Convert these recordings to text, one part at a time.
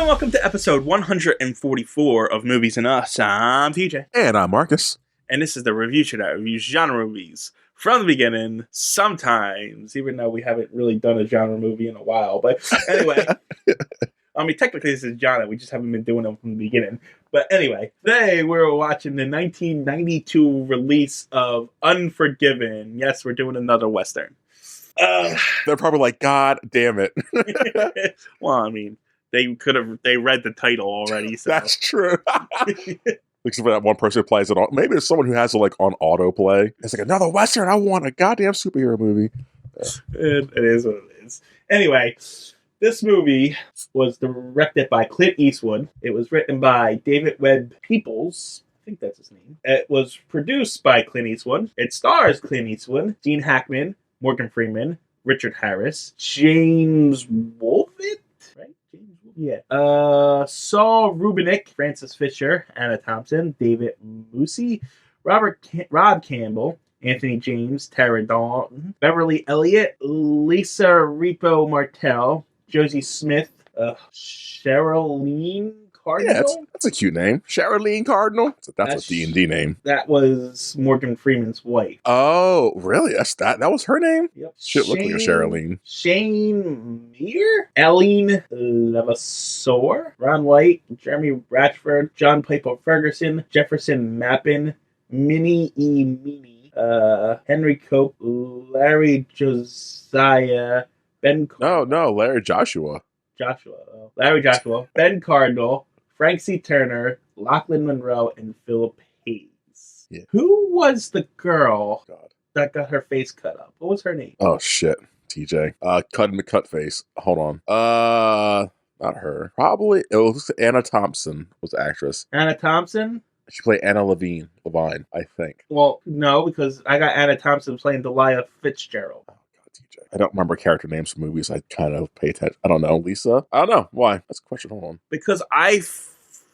and welcome to episode 144 of Movies and Us. I'm TJ. And I'm Marcus. And this is the review show that reviews genre movies from the beginning, sometimes, even though we haven't really done a genre movie in a while. But anyway, I mean, technically this is genre, we just haven't been doing them from the beginning. But anyway, today we're watching the 1992 release of Unforgiven. Yes, we're doing another Western. They're probably like, God damn it. Well, I mean, they read the title already. So. That's true. Except for that one person who plays it on. Maybe there's someone who has it like on autoplay. It's like another Western. I want a goddamn superhero movie. It is what it is. Anyway, this movie was directed by Clint Eastwood. It was written by David Webb Peoples. I think that's his name. It was produced by Clint Eastwood. It stars Clint Eastwood, Gene Hackman, Morgan Freeman, Richard Harris, James Wolfett, right? Yeah. Saul Rubinek, Francis Fisher, Anna Thompson, David Moosey, Rob Campbell, Anthony James, Tara Dalton, Beverly Elliott, Lisa Repo Martel, Josie Smith, Sherilyn Cardinal. Yeah, that's a cute name. Sherilyn Cardinal. That's a D&D name. That was Morgan Freeman's wife. Oh, really? That was her name? Yep. Shit, looked like a Sherilyn. Shane Meir, Eileen Levasseur, Ron White, Jeremy Ratchford, John Piper Ferguson, Jefferson Mappin, Minnie E. Meany, Henry Cope, Larry Josiah, Ben. No, Larry Joshua. Larry Joshua, Ben Cardinal, Frank C. Turner, Lachlan Monroe, and Philip Hayes. Yeah. Who was the girl that got her face cut up? What was her name? Oh, shit. TJ. Cut face. Hold on. Not her. Probably, it was Anna Thompson was the actress. Anna Thompson? She played Anna Levine, I think. Well, no, because I got Anna Thompson playing Delia Fitzgerald. TJ. I don't remember character names from movies. I kind of pay attention. I don't know. Lisa? I don't know. Why? That's a question. Hold on. Because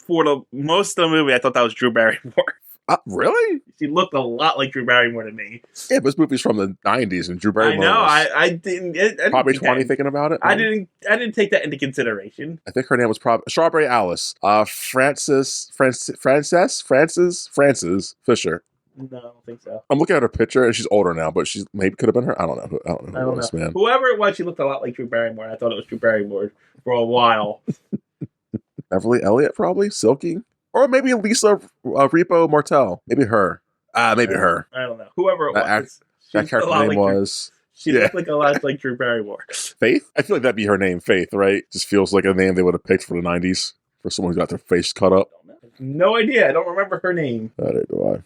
for the most of the movie, I thought that was Drew Barrymore. Really? She looked a lot like Drew Barrymore to me. Yeah, but this movie's from the 90s and Drew Barrymore. I know. I didn't. Probably 20 thinking about it. I didn't take that into consideration. I think her name was probably Strawberry Alice. Frances Fisher. No, I don't think so. I'm looking at her picture, and she's older now, but she maybe could have been her. I don't know. Who it was, man. Whoever it was, she looked a lot like Drew Barrymore. I thought it was Drew Barrymore for a while. Beverly Elliott, probably. Silky. Or maybe Lisa Repo Martel. Maybe her. Maybe her. I don't know. Whoever it was. That character name was... She looked like a lot like Drew Barrymore. Faith? I feel like that'd be her name, Faith, right? Just feels like a name they would have picked for the 90s. For someone who got their face cut up. No idea. I don't remember her name. Neither do I.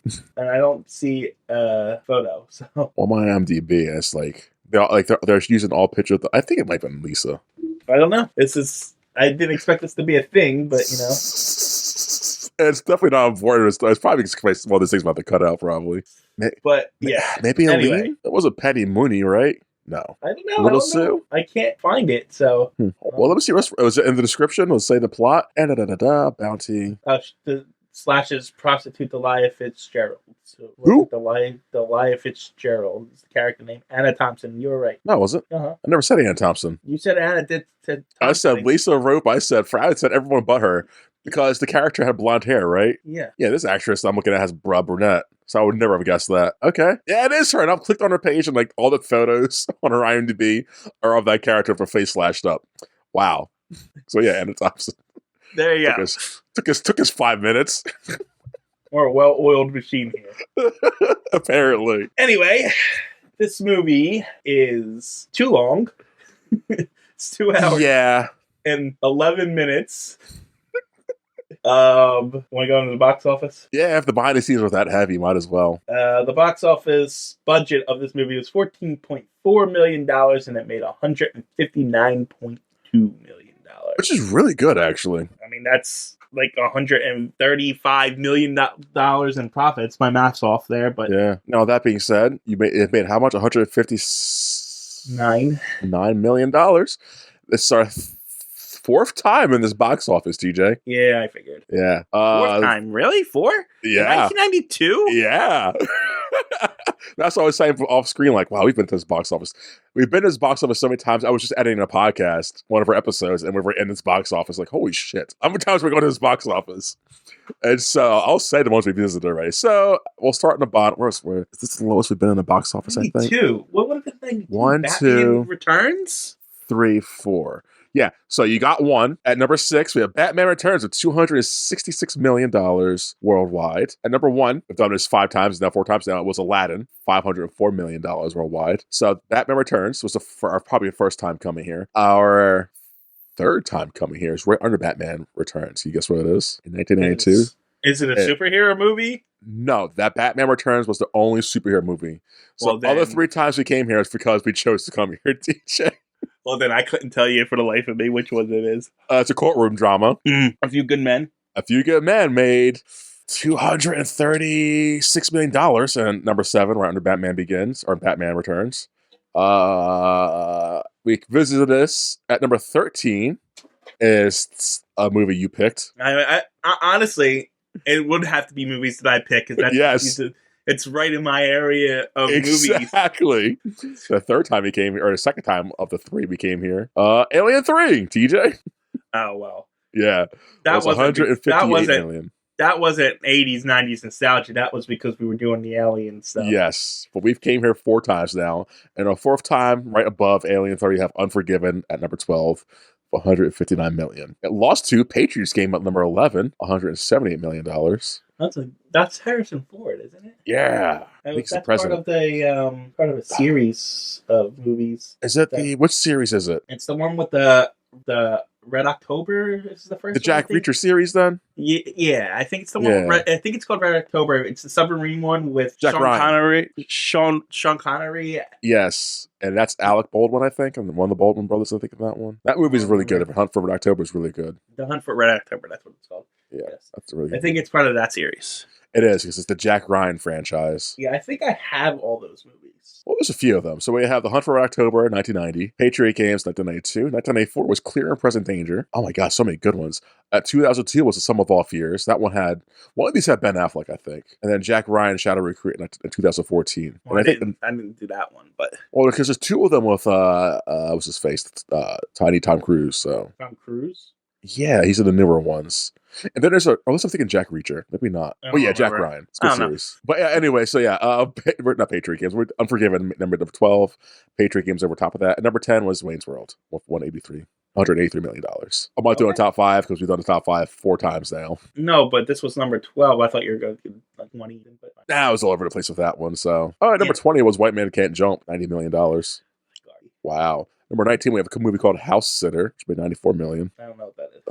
And I don't see a photo. So. On my IMDb, it's like they're using all pictures. I think it might have been Lisa. I don't know. I didn't expect this to be a thing, but you know. It's definitely not important. It's probably one of those things about to cut out, probably. But yeah. Maybe anyway. It was a Penny Mooney, right? No. I don't know. Little Sue? I can't find it, so. Well, let me see. Was it in the description? Let's say the plot. Bounty. The slashes prostitute Delia Fitzgerald. So, who? Delia Fitzgerald is the character name. Anna Thompson. You were right. No, was it? Uh-huh. I never said Anna Thompson. You said Anna did. I said Lisa Rope. I said everyone but her. Because the character had blonde hair, right? Yeah. Yeah, this actress I'm looking at has brunette. So I would never have guessed that. Okay. Yeah, it is her. And I've clicked on her page and like all the photos on her IMDb are of that character with her face slashed up. Wow. So yeah, Anna Thompson. There you go. Took us 5 minutes. We're a well-oiled machine here. Apparently. Anyway, this movie is too long. It's 2 hours. Yeah. And 11 minutes. Want to go into the box office? Yeah, if the behind the scenes were that heavy, might as well. The box office budget of this movie was $14.4 million, and it made $159.2 million. Which is really good, actually. I mean, that's like $135 million in profits. My math's off there, but... Yeah. Now, that being said, it made how much? $159 million. It's our fourth time in this box office, TJ. Yeah, I figured. Yeah. Fourth time? Really? 4? Yeah. 1992? Yeah. That's what I was saying off screen. Like, wow, we've been to this box office. We've been to this box office so many times. I was just editing a podcast, one of our episodes, and we were in this box office. Like, holy shit. How many times we're going to this box office? And so I'll say the ones we visited already. So we'll start in the bottom. Is this the lowest we've been in the box office, I think? 2. What would have been like 1, Batman 2, Returns? 3, 4. Yeah, so you got 1. At number 6, we have Batman Returns with $266 million worldwide. At number 1, we've done this 5 times, now 4 times now, it was Aladdin, $504 million worldwide. So Batman Returns was probably the first time coming here. Our third time coming here is right under Batman Returns. You guess what it is? In 1992. Is it a superhero movie? No, that Batman Returns was the only superhero movie. So other 3 times we came here is because we chose to come here, DJ. Well, then I couldn't tell you for the life of me which one it is. It's a courtroom drama. A Few Good Men. A Few Good Men made $236 million. And number 7, right under Batman Begins, or Batman Returns. We visited this. At number 13 is a movie you picked. I honestly, it would have to be movies that I pick. Yes. It's right in my area of movies. Exactly. The third time we came here, or the second time of the 3 we came here. Alien 3, TJ. Oh, well. Yeah. That was $158 million. That wasn't 80s, 90s nostalgia. That was because we were doing the Alien stuff. Yes. But we've came here 4 times now. And our 4th time, right above Alien 3, you have Unforgiven at number 12. $159 million. It lost to Patriots game at number 11, $178 million. That's Harrison Ford, isn't it? Yeah, that's part of a series of movies. Is it which series is it? It's the one with the Red October. This is the first. The Jack Reacher series, then. Yeah, I think it's the one. I think it's called Red October. It's the submarine one with Jack Sean Ryan. Connery. Sean Connery. Yes, and that's Alec Baldwin, I think. And one of the Baldwin brothers, I think, of that one. That movie is really good. Hunt for Red October is really good. The Hunt for Red October. That's what it's called. Yeah, yes. That's really good. I think it's part of that series. It is, because it's the Jack Ryan franchise. Yeah, I think I have all those movies. Well, there's a few of them. So we have The Hunt for Red October, 1990. Patriot Games, 1992. 1984 was Clear and Present Danger. Oh my gosh, so many good ones. 2002 was The Sum of All Fears. One of these had Ben Affleck, I think. And then Jack Ryan, Shadow Recruit in 2014. Well, I didn't do that one, but... Well, because there's 2 of them with, what's his face? Tiny Tom Cruise, so... Tom Cruise? Yeah, he's in the newer ones. And then there's unless I'm thinking Jack Reacher. Maybe not. Oh yeah, Jack Ryan. It's a good series. But yeah, anyway, so yeah, not Patriot Games. We're Unforgiven, number 12. Patriot Games over top of that. And number 10 was Wayne's World with $183 million. I'm not doing top 5 because we've done the top 5 4 times now. No, but this was number 12. I thought you were going to do like one even. But I was all over the place with that one. So, all right, number 20 was White Man Can't Jump, $90 million. Wow. Number 19, we have a movie called House Sitter, which made $94 million. I don't know what that is.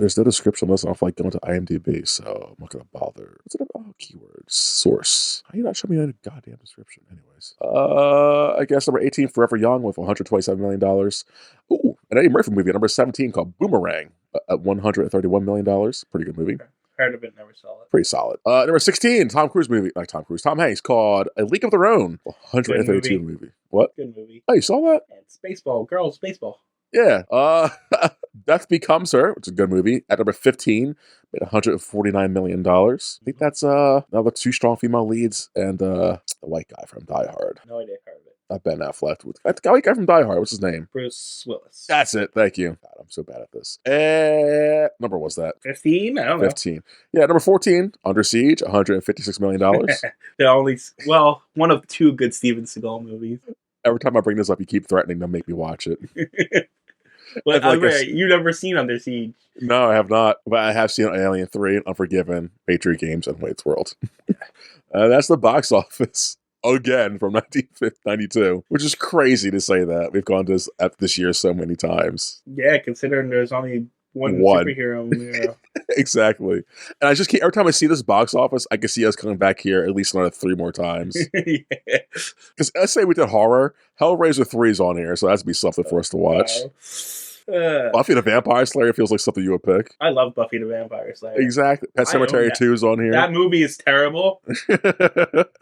There's no description list. I don't feel like going to IMDb, so I'm not going to bother. What's it about? Keywords. Source. How you not show me a goddamn description? Anyways. I guess number 18, Forever Young, with $127 million. Ooh, an Eddie Murphy movie at number 17 called Boomerang at $131 million. Pretty good movie. Okay. Heard of it, never saw it. Pretty solid. Number 16, Tom Hanks, called A League of Their Own. 132 movie. What? Good movie. Oh, you saw that? And Spaceball. Girls, Baseball. Yeah. Death Becomes Her, which is a good movie. At number 15, made $149 million. I think that's another 2 strong female leads and the white guy from Die Hard. No idea. Heard of it. Not Ben Affleck. That white guy from Die Hard. What's his name? Bruce Willis. That's it. Thank you. God, I'm so bad at this. Number was that? 15? I don't know. 15. Yeah, number 14, Under Siege, $156 million. One of 2 good Steven Seagal movies. Every time I bring this up, you keep threatening to make me watch it. You've never seen Under Siege? No, I have not. But I have seen Alien 3, Unforgiven, Patriot Games, and Wayne's World. That's the box office. Again, from 1992, which is crazy to say that. We've gone to this year so many times. Yeah, considering there's only one superhero. Yeah. Exactly. And I just keep, every time I see this box office, I can see us coming back here at least another 3 more times. Because let's say we did horror, Hellraiser 3 is on here, so that's be something for us to watch. Buffy the Vampire Slayer feels like something you would pick. I love Buffy the Vampire Slayer. Exactly. Pet I own Sematary that. 2 is on here. That movie is terrible,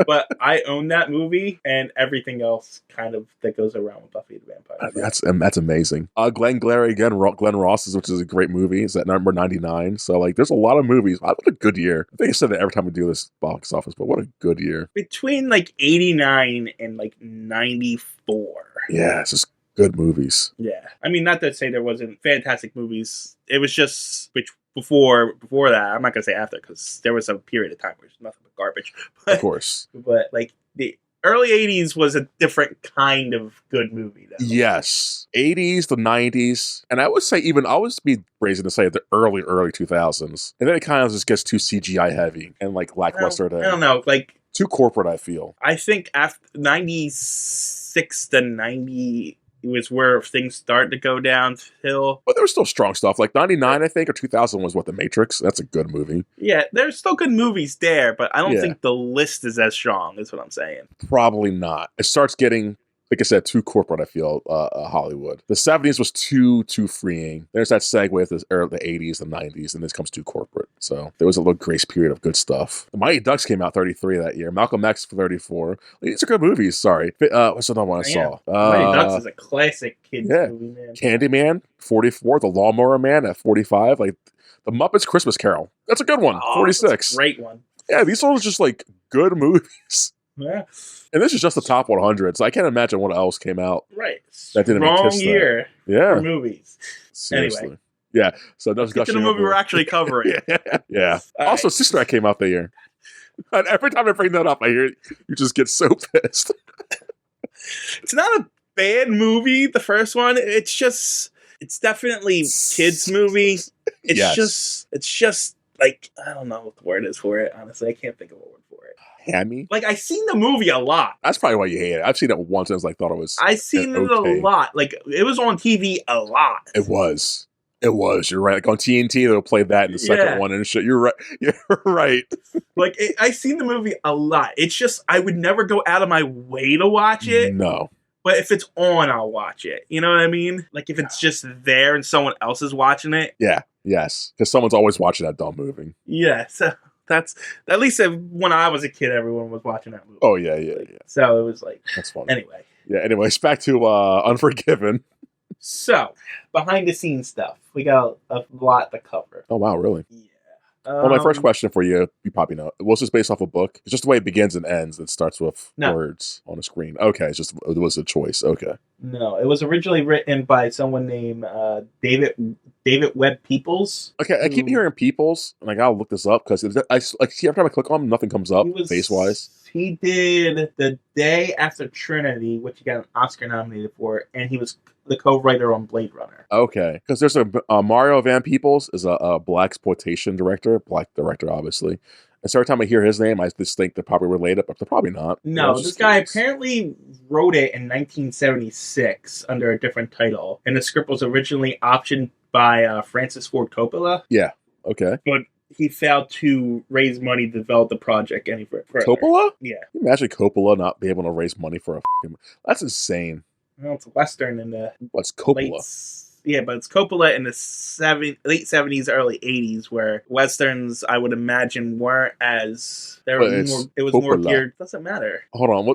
but I own that movie and everything else kind of that goes around with Buffy the Vampire Slayer. That's amazing. Glenn Glary again, Glenn Ross's, which is a great movie, is at number 99. So like, there's a lot of movies. What a good year. I think I said that every time we do this box office, but what a good year. Between like 89 and like 94. Yeah, it's just good movies. Yeah. I mean, not to say there wasn't fantastic movies. It was just before that. I'm not going to say after because there was a period of time where it was nothing but garbage. Of course. But like the early 80s was a different kind of good movie, though. Yes. 80s, the 90s. And I would say I always be brazen to say the early 2000s. And then it kind of just gets too CGI heavy and like lackluster. I don't know. Like, too corporate, I feel. I think after 96 to 90 it was where things started to go downhill. But there was still strong stuff. Like 99, I think, or 2000 was The Matrix. That's a good movie. Yeah, there's still good movies there, but I don't think the list is as strong, is what I'm saying. Probably not. It starts getting, like I said, too corporate, I feel, Hollywood. The 70s was too freeing. There's that segue with the 80s, the 90s, and this comes too corporate. So there was a little grace period of good stuff. The Mighty Ducks came out 33 that year. Malcolm X for 34. These are good movies, sorry. What's another one I saw? Mighty Ducks is a classic kids movie, man. Candyman, 44. The Lawnmower Man at 45. Like, The Muppets Christmas Carol. That's a good one, 46. That's a great one. Yeah, these are just like good movies. Yeah. And this is just the top 100, so I can't imagine what else came out. Right. That didn't Wrong kiss year for movies. Seriously. Anyway. Yeah. So no discussion. Get to the movie we're actually covering. Yeah. Also, Sister Act came out that year. And every time I bring that up, I hear you just get so pissed. It's not a bad movie, the first one. It's definitely kids movie. It's just like, I don't know what the word is for it, honestly. I can't think of a word for it. Hammy? Like, I've seen the movie a lot. That's probably why you hate it. I've seen it once and thought it was I've seen it a lot. Like, it was on TV a lot. It was. You're right. Like on TNT, they'll play that in the second one and shit. You're right. You're right. Like, I've seen the movie a lot. It's just, I would never go out of my way to watch it. No. But if it's on, I'll watch it. You know what I mean? Like, if it's just there and someone else is watching it. Yeah. Yes. Because someone's always watching that dumb movie. Yeah. So that's, at least when I was a kid, everyone was watching that movie. Oh, yeah. So it was like. That's funny. Anyway. Yeah, anyways, back to Unforgiven. So, behind the scenes stuff. We got a lot to cover. Oh, wow, really? Yeah. Well, my first question for you probably know. Was this based off a book? It's just the way it begins and ends. It starts with words on a screen. Okay, it was a choice. Okay. No, it was originally written by someone named David Webb Peoples. Okay, I keep hearing Peoples, and I gotta look this up because every time I click on him, nothing comes up face wise. He did The Day After Trinity, which he got an Oscar nominated for, and he was the co-writer on Blade Runner. Okay, because there's a Mario Van Peebles is a black exploitation director, obviously. And so every time I hear his name, I just think they're probably related, but they're probably not. No, this guy apparently wrote it in 1976 under a different title, and the script was originally optioned by Francis Ford Coppola. Yeah. Okay. But he failed to raise money to develop the project any further. Coppola? Yeah. Can you imagine Coppola not be able to raise money for that's insane. Well, it's a Western in the... What's Coppola? But it's Coppola in the late 70s, early 80s, where Westerns, I would imagine, weren't as... It was more geared... Doesn't matter. Hold on.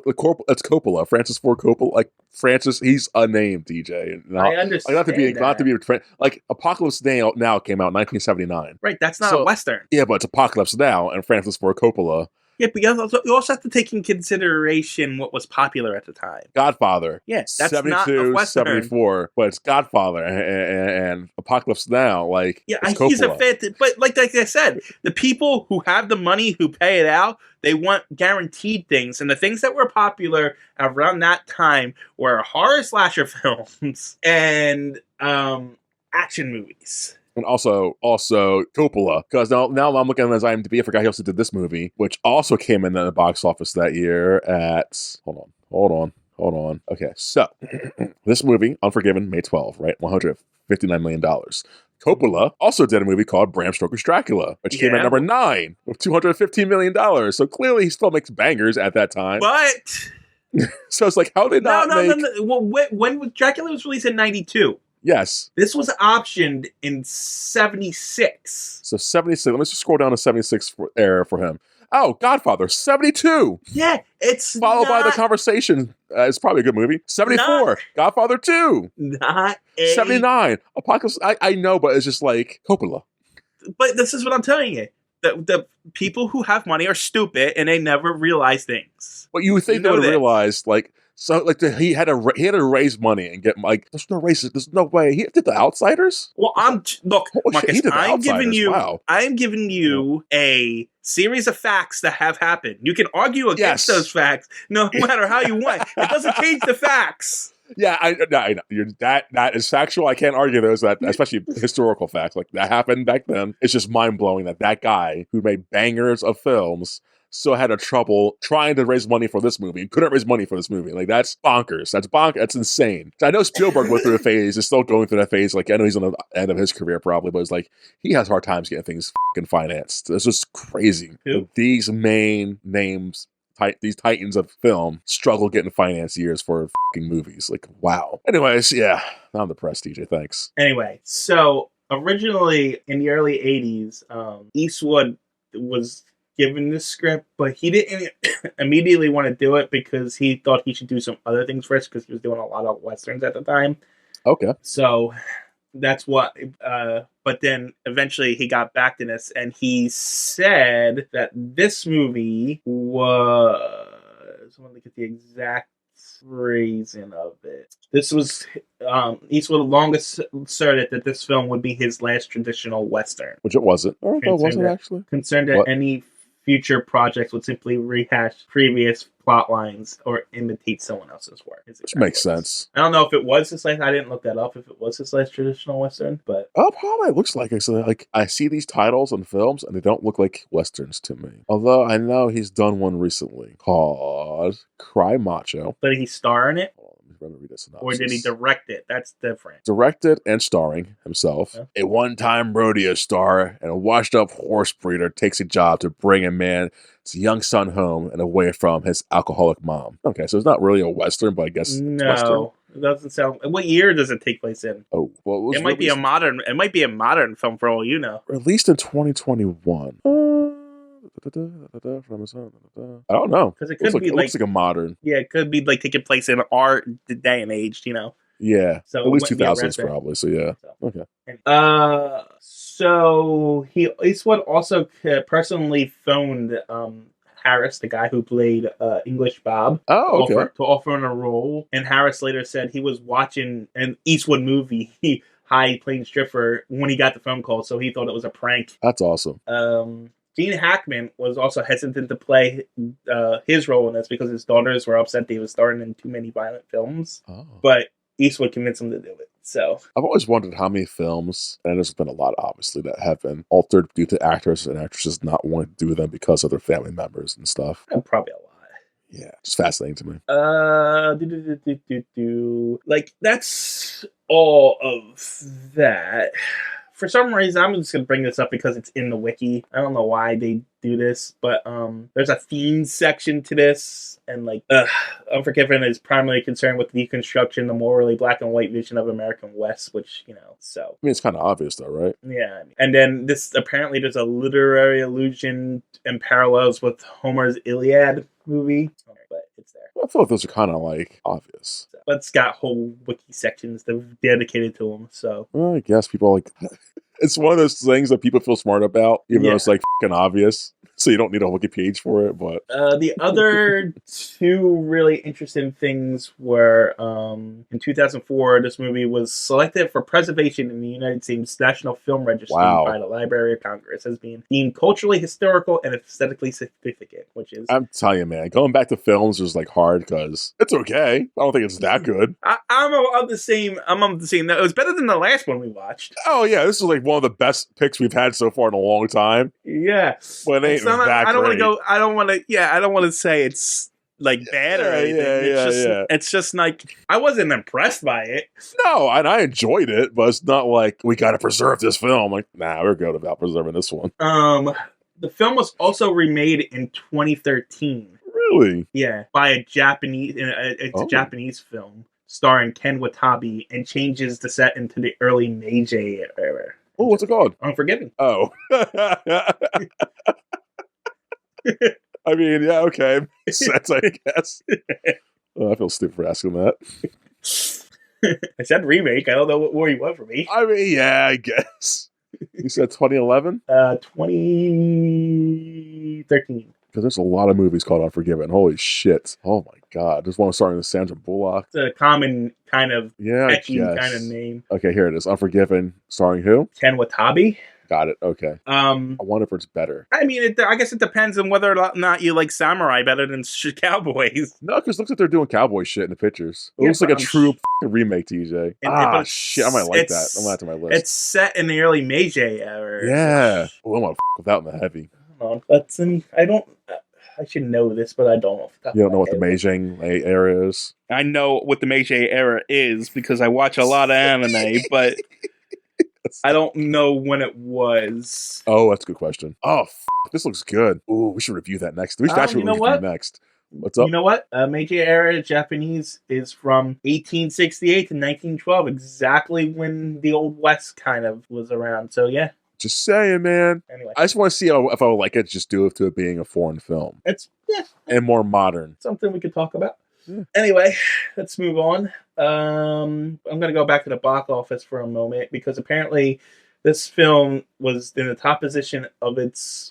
It's Coppola. Francis Ford Coppola. Like, Francis, he's a name, DJ. I understand not to be like, Apocalypse Now came out in 1979. Right, that's not a Western. Yeah, but it's Apocalypse Now and Francis Ford Coppola. Yeah, but you also have to take in consideration what was popular at the time. Godfather. Yeah, that's 72, not a Western. 74, but it's Godfather and Apocalypse Now. Like, yeah, he's a fan. But like I said, the people who have the money, who pay it out, they want guaranteed things. And the things that were popular around that time were horror slasher films and action movies. And also Coppola, because now I'm looking at his IMDb. I forgot he also did this movie, which also came in the box office that year at... Hold on. Okay, so this movie, Unforgiven, May 12, right? $159 million. Coppola also did a movie called Bram Stoker's Dracula, which came at number 9 with $215 million. So clearly he still makes bangers at that time. But... So it's like, how did not make... No. Well, when Dracula was released in 92. Yes. This was optioned in 76. So 76. Let me just scroll down to 76 era for him. Oh, Godfather, 72. Yeah, it's Followed by The not, Conversation. It's probably a good movie. 74. Godfather 2. not a. 79. Apocalypse. I know, but it's just like Coppola. But this is what I'm telling you. The people who have money are stupid and they never realize things. But you would think You they know would have this. realized, like, so, like, he had to raise money and get, like, there's no races, there's no way. He did The Outsiders? Well, look, Holy shit, Marcus. he did The I'm giving Outsiders, you. wow. I'm giving you a series of facts that have happened. You can argue against Yes. those facts, no matter how you want. It doesn't change the facts. Yeah, I know. That is factual. I can't argue those, that especially historical facts. Like, that happened back then. It's just mind-blowing that guy who made bangers of films still had a trouble trying to raise money for this movie. He couldn't raise money for this movie. Like, that's bonkers. That's insane. I know Spielberg went through a phase, is still going through that phase. Like, I know he's on the end of his career probably, but it's like, he has hard times getting things fucking financed. It's just crazy. Who? These main names, these titans of film, struggle getting financiers for fucking movies. Like, wow. Anyways, yeah, I'm depressed, TJ. Thanks. Anyway, so originally in the early 80s, Eastwood was given the script, but he didn't immediately want to do it because he thought he should do some other things first because he was doing a lot of Westerns at the time. Okay. So that's what, but then eventually he got back to this and he said that this movie was, I want to get the exact phrasing of it. This was Eastwood long asserted that this film would be his last traditional Western. Which it wasn't. Or it wasn't actually. Concerned that What? any future projects would simply rehash previous plot lines or imitate someone else's work. Which makes sense. I don't know if it was his last. I didn't look that up. If it was his last traditional Western, but Probably looks like it. So, like, I see these titles and films, and they don't look like Westerns to me. Although I know he's done one recently called Cry Macho. did he star in it Let me read this synopsis. or did he direct it? That's different. Directed and starring himself. Yeah. A one-time rodeo star and a washed-up horse breeder takes a job to bring a man's young son home and away from his alcoholic mom. Okay, so it's not really a Western, but I guess it's Western. No, it doesn't sound. What year does it take place in? Oh, well, It might be a modern. It might be a modern film for all you know. released in 2021. I don't know. Because it could be it looks like a modern. Yeah, it could be like taking place in our day and age, you know. Yeah, So at it least wouldn't be a 2000s Western. probably. So yeah, So. okay. So Eastwood also personally phoned Harris, the guy who played English Bob, Oh, okay. to offer him a role. And Harris later said he was watching an Eastwood movie, High Plains Drifter, when he got the phone call, so he thought it was a prank. That's awesome. Gene Hackman was also hesitant to play his role in this because his daughters were upset that he was starring in too many violent films. Oh. But Eastwood convinced him to do it. So I've always wondered how many films, and there's been a lot, obviously, that have been altered due to actors and actresses not wanting to do them because of their family members and stuff. probably a lot. Yeah, it's fascinating to me. Like, that's all of that. For some reason, I'm just going to bring this up because it's in the wiki. I don't know why they do this, but there's a themes section to this, and like, Unforgiven is primarily concerned with deconstruction, the morally black and white vision of American West, which, you know, so. I mean, it's kind of obvious, though, right? Yeah. And then this, apparently there's a literary allusion and parallels with Homer's Iliad movie, but it's there. I feel like those are kind of, like, obvious. But it's got whole wiki sections that are dedicated to them, so. Well, I guess people, like... It's one of those things that people feel smart about, even though it's, like, fucking obvious. So you don't need a wiki page for it, but... The other two really interesting things were, in 2004, this movie was selected for preservation in the United States National Film Registry by the Library of Congress as being deemed culturally historical and aesthetically significant, which is... I'm telling you, man, going back to films is, like, hard, because it's okay. I don't think it's that good. I'm of the same... It was better than the last one we watched. Oh, yeah, this is, like, one of the best picks we've had so far in a long time. Yeah. But it ain't that I don't want to great. go... I don't want to say it's... like bad or anything. It's just like I wasn't impressed by it. No, and I enjoyed it, but it's not like we got to preserve this film. Like, nah, we're good about preserving this one. The film was also remade in 2013. Really? Yeah, by a Japanese. It's a Japanese film. starring Ken Watanabe, and changes the set into the early Meiji era. Oh, what's it called? Unforgiven. Oh. I mean, yeah, okay. Makes sense, I guess. Oh, I feel stupid for asking that. I said remake. I don't know what more you want from me. I mean, yeah, I guess. You said 2011? 2013. Because there's a lot of movies called Unforgiven. Holy shit. Oh my god. There's one starring with Sandra Bullock. It's a common kind of catchy I guess. kind of name. Okay, here it is. Unforgiven, starring who? Ken Watanabe. Got it. Okay. I wonder if it's better. I mean, I guess it depends on whether or not you like samurai better than cowboys. No, because it looks like they're doing cowboy shit in the pictures. It looks like a true remake, TJ. Shit. I might like that. I'm going to add to my list. It's set in the early Meiji era. Yeah. Oh, I'm going to with that in the heavy. Hold on. That's I should know this, but I don't. You don't know what the Meiji era is? I know what the Meiji era is because I watch a lot of anime, but I don't know when it was. Oh, that's a good question. Oh, this looks good. Ooh, we should review that next. We should actually review next. What's up? You know what? Meiji era Japanese is from 1868 to 1912, exactly when the Old West kind of was around. So, yeah. Just saying, man. Anyway. I just want to see if I would like it just due to it being a foreign film. And more modern. Something we could talk about. Yeah. Anyway, let's move on. I'm going to go back to the box office for a moment because apparently this film was in the top position of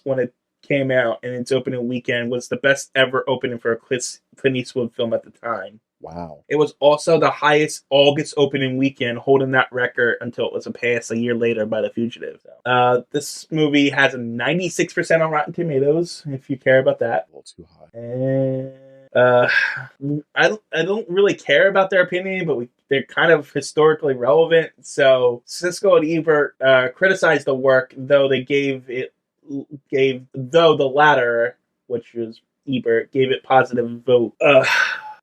when it came out, and its opening weekend was the best ever opening for a Clint Eastwood film at the time. Wow. It was also the highest August opening weekend, holding that record until it was surpassed a year later by The Fugitive. This movie has a 96% on Rotten Tomatoes, if you care about that. A little too high. And I don't really care about their opinion, but they're kind of historically relevant. So Siskel and Ebert criticized the work, though the latter, which was Ebert, gave it positive vote.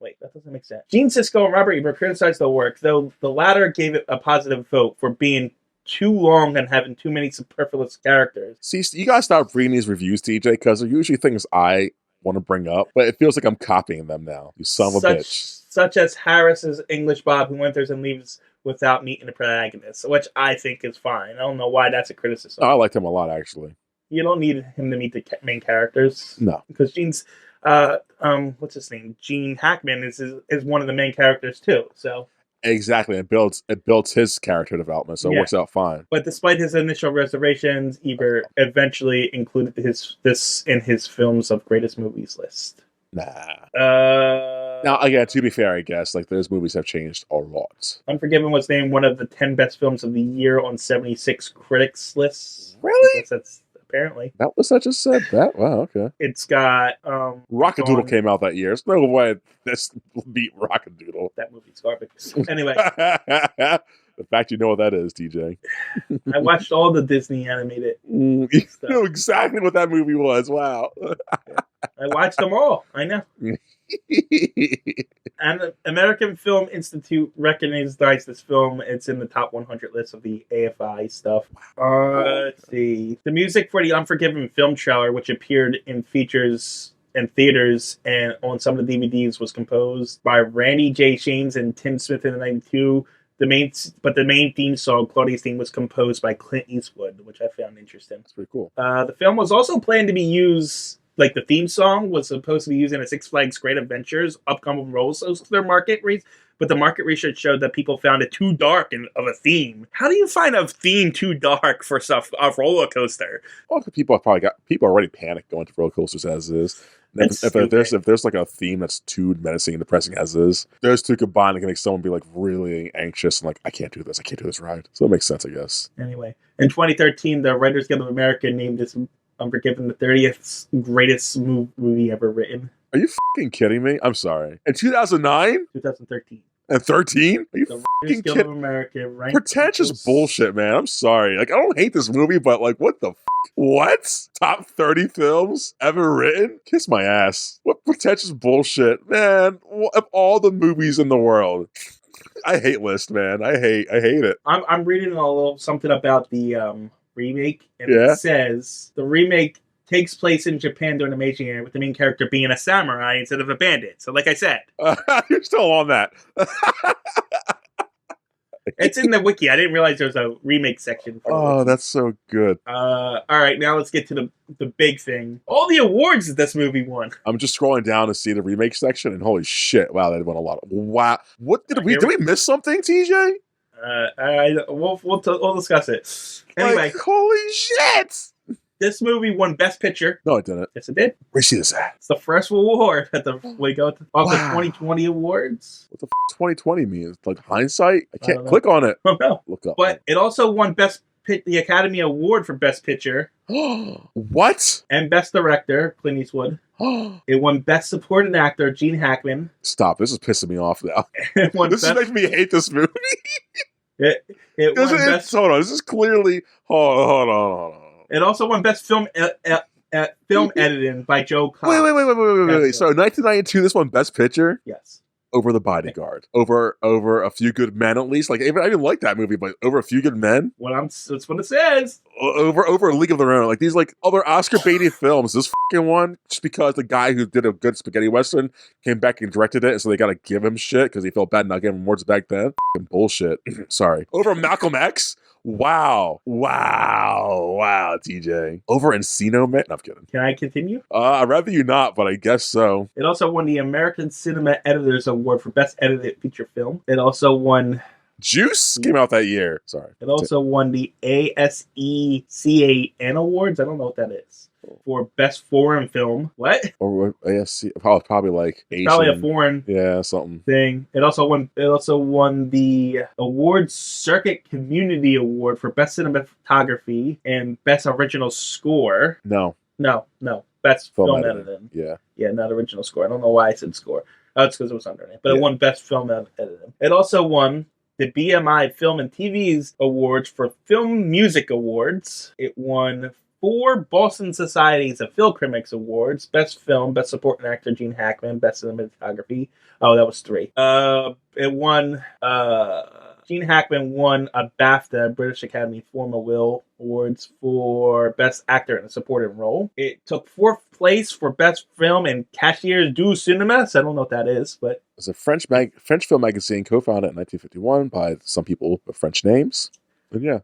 Wait, that doesn't make sense. Gene Siskel and Robert Ebert criticized the work, though the latter gave it a positive vote for being too long and having too many superfluous characters. See, you gotta stop reading these reviews, TJ, because they're usually things I want to bring up, but it feels like I'm copying them now. You son of a bitch. Such as Harris's English Bob, who enters and leaves without meeting the protagonist, which I think is fine. I don't know why that's a criticism. I liked him a lot, actually. You don't need him to meet the main characters. No. Because Gene's, what's his name? Gene Hackman is one of the main characters too. So exactly, it builds his character development, so it works out fine. But despite his initial reservations, Ebert eventually included this in his films of greatest movies list. Nah. Now, again, to be fair, I guess those movies have changed a lot. Unforgiven was named one of the 10 best films of the year on 76 critics lists. Really? That's apparently. That was I just said that? Wow, okay. It's got Rockadoodle came out that year. There's no way this beat Rockadoodle. That movie's garbage. Anyway. The fact you know what that is, TJ. I watched all the Disney animated You know exactly what that movie was. Wow. I watched them all. I know. And the American Film Institute recognized this film. It's in the top 100 list of the AFI stuff. Let's see. The music for the Unforgiven film trailer, which appeared in features and theaters and on some of the DVDs, was composed by Randy J. Shames and Tim Smith in the 92. The main theme song, Claudia's theme, was composed by Clint Eastwood, which I found interesting. That's pretty cool. The film was also planned to be used, the theme song was supposed to be used in a Six Flags Great Adventures upcoming roller coaster market race, but the market research showed that people found it too dark of a theme. How do you find a theme too dark for a roller coaster? Well, people already panic going to roller coasters as is. If there's a theme that's too menacing and depressing as is, those two combined can make someone be really anxious and I can't do this ride. So it makes sense, I guess. Anyway, in 2013, the Writers Guild of America named this Unforgiven the 30th greatest movie ever written. Are you fucking kidding me? I'm sorry. In 2009? 2013. And 13? Are you the fucking kidding? Of America pretentious bullshit, man. I'm sorry. I don't hate this movie, but what the what? Top 30 films ever written? Kiss my ass. What pretentious bullshit, man. Of all the movies in the world. I hate list, man. I hate it. I'm reading a little something about the remake, and it says the remake takes place in Japan during the Meiji era, with the main character being a samurai instead of a bandit. So, like I said, You're still on that. it's in the wiki. I didn't realize there was a remake section for the Oh, wiki. that's so good. All right, now let's get to the big thing. All the awards that this movie won. I'm just scrolling down to see the remake section, and holy shit! Wow, they won a lot. Wow, what did we Here did we miss something, TJ? We'll discuss it. Anyway, Like, holy shit! this movie won Best Picture. No, it didn't. Yes, it did. Where's this at? It's the first award at the we go to, off the Wow. 2020 awards. What the 2020 means? Like hindsight? I I can't don't know. click on it. Oh no! Look up. But it also won the Academy Award for Best Picture What? and Best Director, Clint Eastwood. It won Best Supporting Actor, Gene Hackman. Stop! This is pissing me off now. It won This is making me hate this movie. It won Best. Hold on. This is clearly. Hold on. It also won Best Film Film Editing by Joe Cox. Wait. Yes, So 1992, this one Best Picture Yes. over The Bodyguard, over A Few Good Men at least. Like I even like that movie, but over A Few Good Men, That's what it says. over A League of Their Own. Like these like other Oscar baited films. This fucking one, just because the guy who did a good spaghetti western came back and directed it, and so they got to give him shit because he felt bad not giving him awards back then. Fucking bullshit. Sorry. Over Malcolm X. Wow, TJ. Over Encino Man. No, I'm kidding. Can I continue? I'd rather you not, but I guess so. It also won the American Cinema Editors Award for Best Edited Feature Film. It also won Juice came out that year. Sorry. It also won the ASECAN Awards. I don't know what that is. For Best Foreign Film. What? Or ASC, probably like Asian. Probably a foreign something. thing. It also won the Awards Circuit Community Award for Best Cinematography and Best Original Score. No. Best Film Film editing. Editing. Yeah. Yeah, not original score. I don't know why I said score. Oh, it's because it was under it. But Yeah. It won Best Film Editing. It also won the BMI Film and TV's awards for Film Music Awards. It won 4 Boston Societies of Film Critics Awards. Best Film, Best Supporting Actor, Gene Hackman, Best Cinematography. Oh, that was 3. It won, Gene Hackman won a BAFTA, British Academy Former Will Awards for Best Actor in a Supporting Role. It took 4th place for Best Film in Cashiers du Cinema. So I don't know what that is, but It's a French film magazine co-founded in 1951 by some people with French names. And yeah.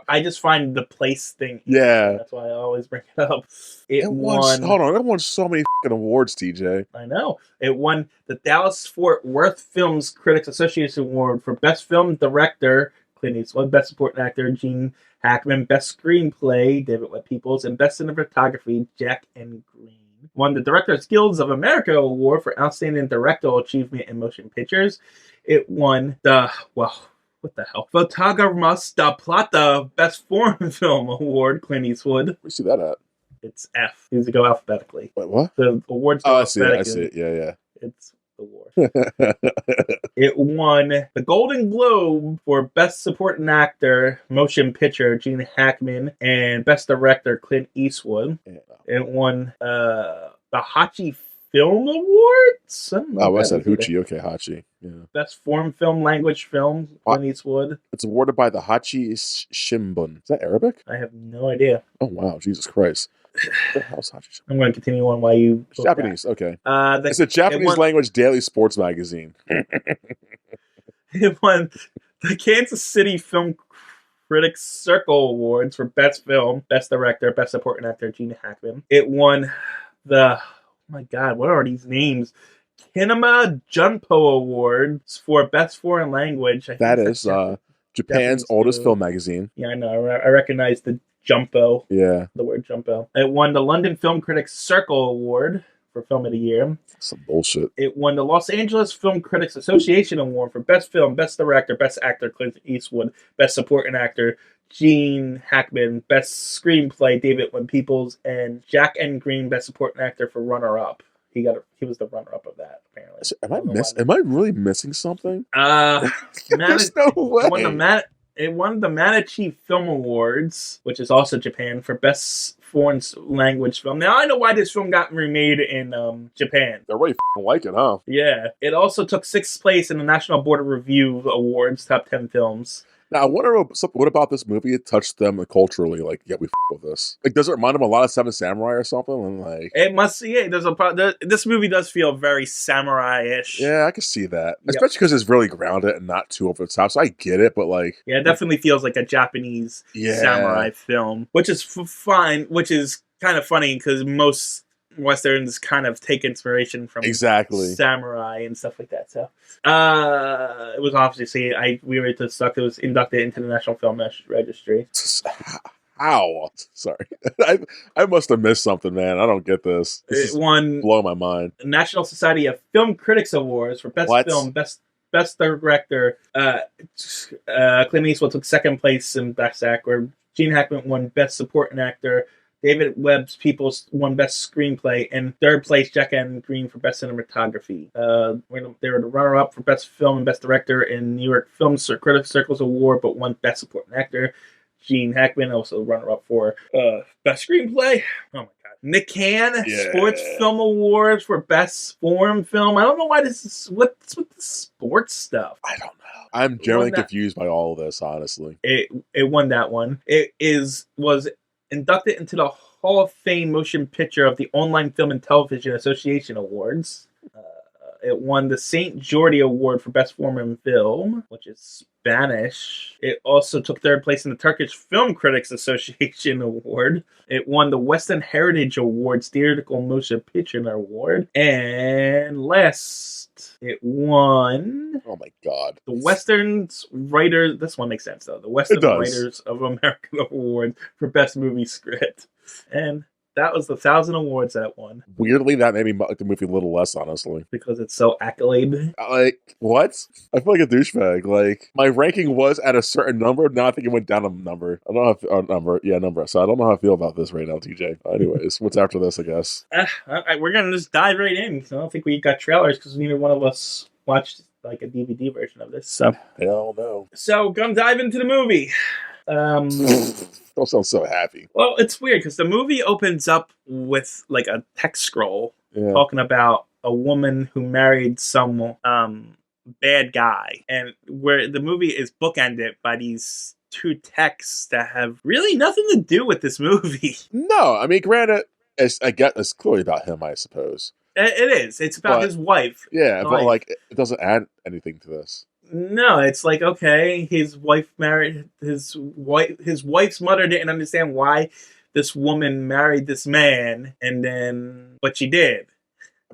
I just find the place thing. Yeah. That's why I always bring it up. It Hold on. It won so many fucking awards, TJ. I know. It won the Dallas-Fort Worth Films Critics Association Award for Best Film Director, Clint Eastwood, Best Supporting Actor, Gene Hackman, Best Screenplay, David Webb Peoples, and Best Cinematography, Jack and Green. Won the Directors Guilds of America Award for Outstanding Directorial Achievement in Motion Pictures. It won what the hell? Fotogramas da Plata Best Foreign Film Award, Clint Eastwood. Where you see that at? It's F. These go alphabetically. Wait, what? The awards go Oh, I see alphabetically. it. Yeah. It's the award. It won the Golden Globe for Best Supporting Actor, Motion Picture, Gene Hackman, and Best Director, Clint Eastwood. Yeah. It won the Hachi Film Awards. I said Hoochie. Okay, Hachi. Yeah. Best Foreign Film Language Film, Clint Eastwood. It's awarded by the Hachi Shimbun. Is that Arabic? I have no idea. Oh, wow. Jesus Christ. What the hell's Hachi Shimbun? I'm going to continue on while you... Japanese. Okay. That. It's a Japanese language daily sports magazine. It won the Kansas City Film Critics Circle Awards for Best Film, Best Director, Best Supporting Actor, Gene Hackman. It won the... Oh my God, what are these names? Kinema Junpo Awards for Best Foreign Language. That is Japan's oldest film magazine. Yeah, I know. I recognize the Jumpo. Yeah. The word Jumpo. It won the London Film Critics Circle Award for Film of the Year. Some bullshit. It won the Los Angeles Film Critics Association Award for Best Film, Best Director, Best Actor, Clint Eastwood, Best Supporting Actor, Gene Hackman, Best Screenplay, David Webb Peoples, and Jack and Green, Best Supporting Actor for Runner Up. He was the runner up of that, apparently. Am I really missing something? There's no way. It won the Manichi Film Awards, which is also Japan, for Best Foreign Language Film. Now I know why this film got remade in Japan. They really like it, huh? Yeah. It also took 6th place in the National Board of Review Awards, Top 10 Films. Now, I wonder what about this movie it touched them culturally. Like, yeah, we with this. Like, does it remind them a lot of Seven Samurai or something? And like, It must. Yeah, this movie does feel very samurai-ish. yeah, I can see that, Yep. especially because it's really grounded and not too over the top. So I get it, but like, Yeah, it definitely feels like a Japanese samurai film, which is fine. Which is kind of funny because most westerns kind of take inspiration from samurai and stuff like that. So, it was obviously we were to suck. It was inducted into the National Film Registry. How? Sorry, I must have missed something, man. I don't get this. It won blow my mind. National Society of Film Critics Awards for Best Film, Best Director. Clint Eastwood took second place in Best Actor. Gene Hackman won Best Supporting Actor. David Webb's Peoples won Best Screenplay, and third place Jack and Green for Best Cinematography. They were the runner-up for Best Film and Best Director in New York Film Critics Circles Award, but won Best Supporting Actor. Gene Hackman also runner-up for Best Screenplay. Oh my god! Nick Cann Sports Film Awards for Best Foreign Film. I don't know why this is what's with the sports stuff. I don't know. I'm generally confused by all of this. Honestly, it won that one. It was inducted into the Hall of Fame Motion Picture of the Online Film and Television Association Awards. It won the St. Jordi Award for Best Foreign Film, which is Spanish. It also took third place in the Turkish Film Critics Association Award. It won the Western Heritage Awards Theatrical Motion Picture Award. And last, it won... Oh my god. The Western Writers... This one makes sense, though. The Western Writers of America Award for Best Movie Script. And... that was the 1,000 awards that it won. Weirdly, that made me like the movie a little less, honestly. Because it's so accolade. Like, what? I feel like a douchebag. Like, my ranking was at a certain number. Now I think it went down a number. I don't know how number. So I don't know how I feel about this right now, TJ. Anyways, what's after this, I guess? We're going to just dive right in. I don't think we got trailers because neither one of us watched like a DVD version of this. So, hell no. So, come dive into the movie. Don't sound so happy. Well, it's weird because the movie opens up with like a text scroll talking about a woman who married some bad guy, and where the movie is bookended by these two texts that have really nothing to do with this movie. No, I mean, granted, it's clearly about him, I suppose. It is. It's about his wife. Yeah, but like, it doesn't add anything to this. No, it's like, okay, his wife married his wife. His wife's mother didn't understand why this woman married this man, but she did.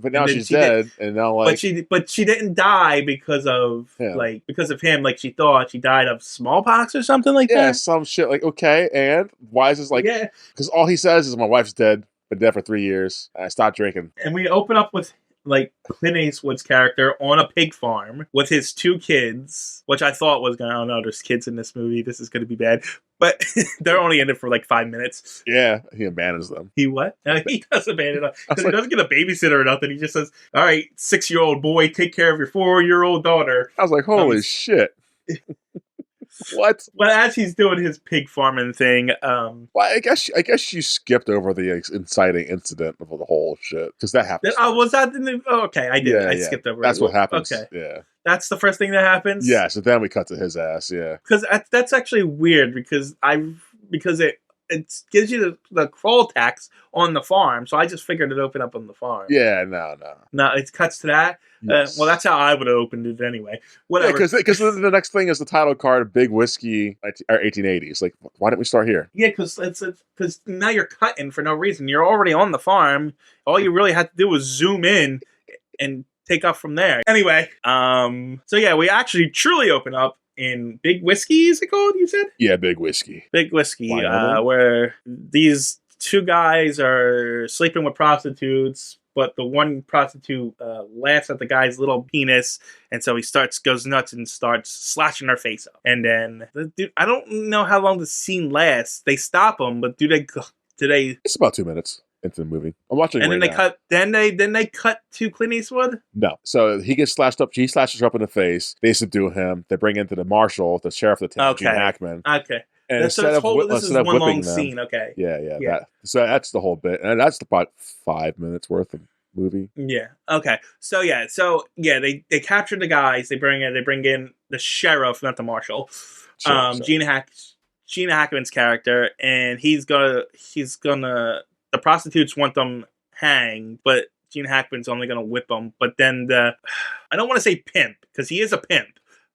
But now she's dead, and now like, but she didn't die because of him. Like she thought she died of smallpox or something like that. Yeah, some shit. Like, okay, and why is this like? Yeah, because all he says is my wife's dead, been dead for 3 years. I stopped drinking, and we open up with like Clint Eastwood's character on a pig farm with his two kids, which I thought was going to, oh no, there's kids in this movie. This is going to be bad. But they're only in it for like 5 minutes. Yeah, he abandons them. He what? He does abandon them. Because he doesn't get a babysitter or nothing. He just says, all right, 6-year-old boy, take care of your 4-year-old daughter. I was like, holy shit. What? Well, as he's doing his pig farming thing, well, I guess you skipped over the inciting incident of the whole shit because that happened. Was that the new? Oh, okay, I did. Yeah, I skipped over. That's what happens. Okay, yeah, that's the first thing that happens. Yeah, so then we cut to his ass. Yeah, because that's actually weird because it gives you the crawl tax on the farm, so I just figured it opened up on the farm. Yeah, no, it cuts to that. Yes. Well, that's how I would have opened it anyway. Whatever. Because the next thing is the title card, Big Whiskey, or 1880s. Like, why didn't we start here? Yeah, because now you're cutting for no reason. You're already on the farm. All you really had to do was zoom in and take off from there. Anyway, so yeah, we actually truly open up in Big Whiskey, is it called, you said? Yeah, Big Whiskey. Big Whiskey, where these two guys are sleeping with prostitutes, but the one prostitute laughs at the guy's little penis, and so he goes nuts and starts slashing her face up. And then, I don't know how long the scene lasts. They stop him, but do they? It's about 2 minutes into the movie. I'm watching it and right then now. Then they cut to Clint Eastwood? No. So he gets slashed up. He slashes her up in the face. They subdue him. They bring into the marshal, the sheriff of the town, Gene Hackman. Okay. And this is one long scene. Okay. Yeah. So that's the whole bit. And that's about 5 minutes worth of movie. Yeah. Okay. So they capture the guys. They bring in the sheriff, not the marshal. Sure. Gene Hackman's character, and he's gonna the prostitutes want them hanged, but Gene Hackman's only gonna whip them. But then I don't want to say pimp because he is a pimp.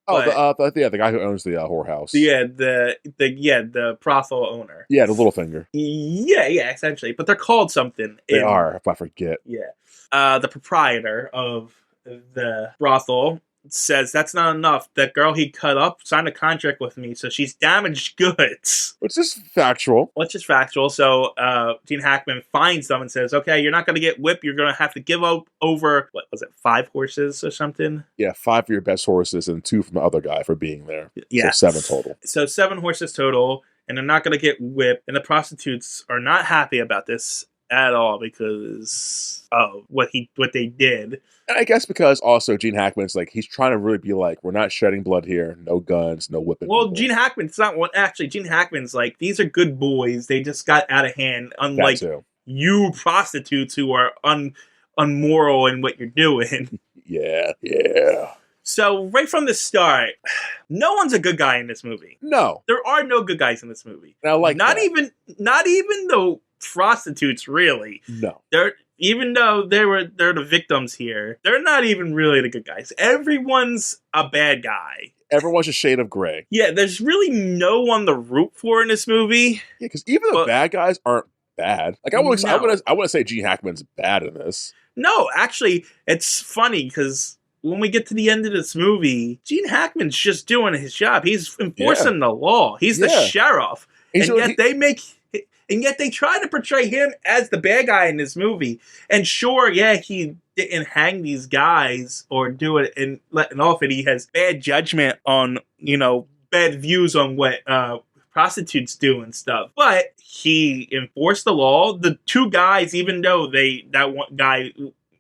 Oh, But the guy who owns the whorehouse. The brothel owner. Yeah, the Littlefinger. Yeah, essentially. But they're called something. They are, if I forget. Yeah. The proprietor of the brothel says that's not enough. That girl he cut up signed a contract with me, so she's damaged goods. Which is factual. So Gene Hackman finds them and says, okay, you're not going to get whipped. You're going to have to give over, 5 horses or something? Yeah, 5 for your best horses and 2 from the other guy for being there. Yeah. So 7 total. So 7 horses total, and they're not going to get whipped. And the prostitutes are not happy about this at all because of what they did. And I guess because also Gene Hackman's like, he's trying to really be like, we're not shedding blood here, no guns, no whipping. Well, people. Gene Hackman's not one. Actually, Gene Hackman's like, these are good boys. They just got out of hand, unlike you prostitutes who are unmoral in what you're doing. Yeah. So right from the start, no one's a good guy in this movie. No, there are no good guys in this movie. And I like not that. even the prostitutes really. No, even though they're the victims here, they're not even really the good guys. Everyone's a bad guy. Everyone's a shade of gray. Yeah, there's really no one to root for in this movie. Yeah, because even the bad guys aren't bad. Like I wouldn't say Gene Hackman's bad in this. No, actually, it's funny because when we get to the end of this movie, Gene Hackman's just doing his job. He's enforcing the law. He's the sheriff, and yet they try to portray him as the bad guy in this movie. And sure, he didn't hang these guys or do it and letting off it. He has bad judgment on, bad views on what prostitutes do and stuff. But he enforced the law. The 2 guys, even though that one guy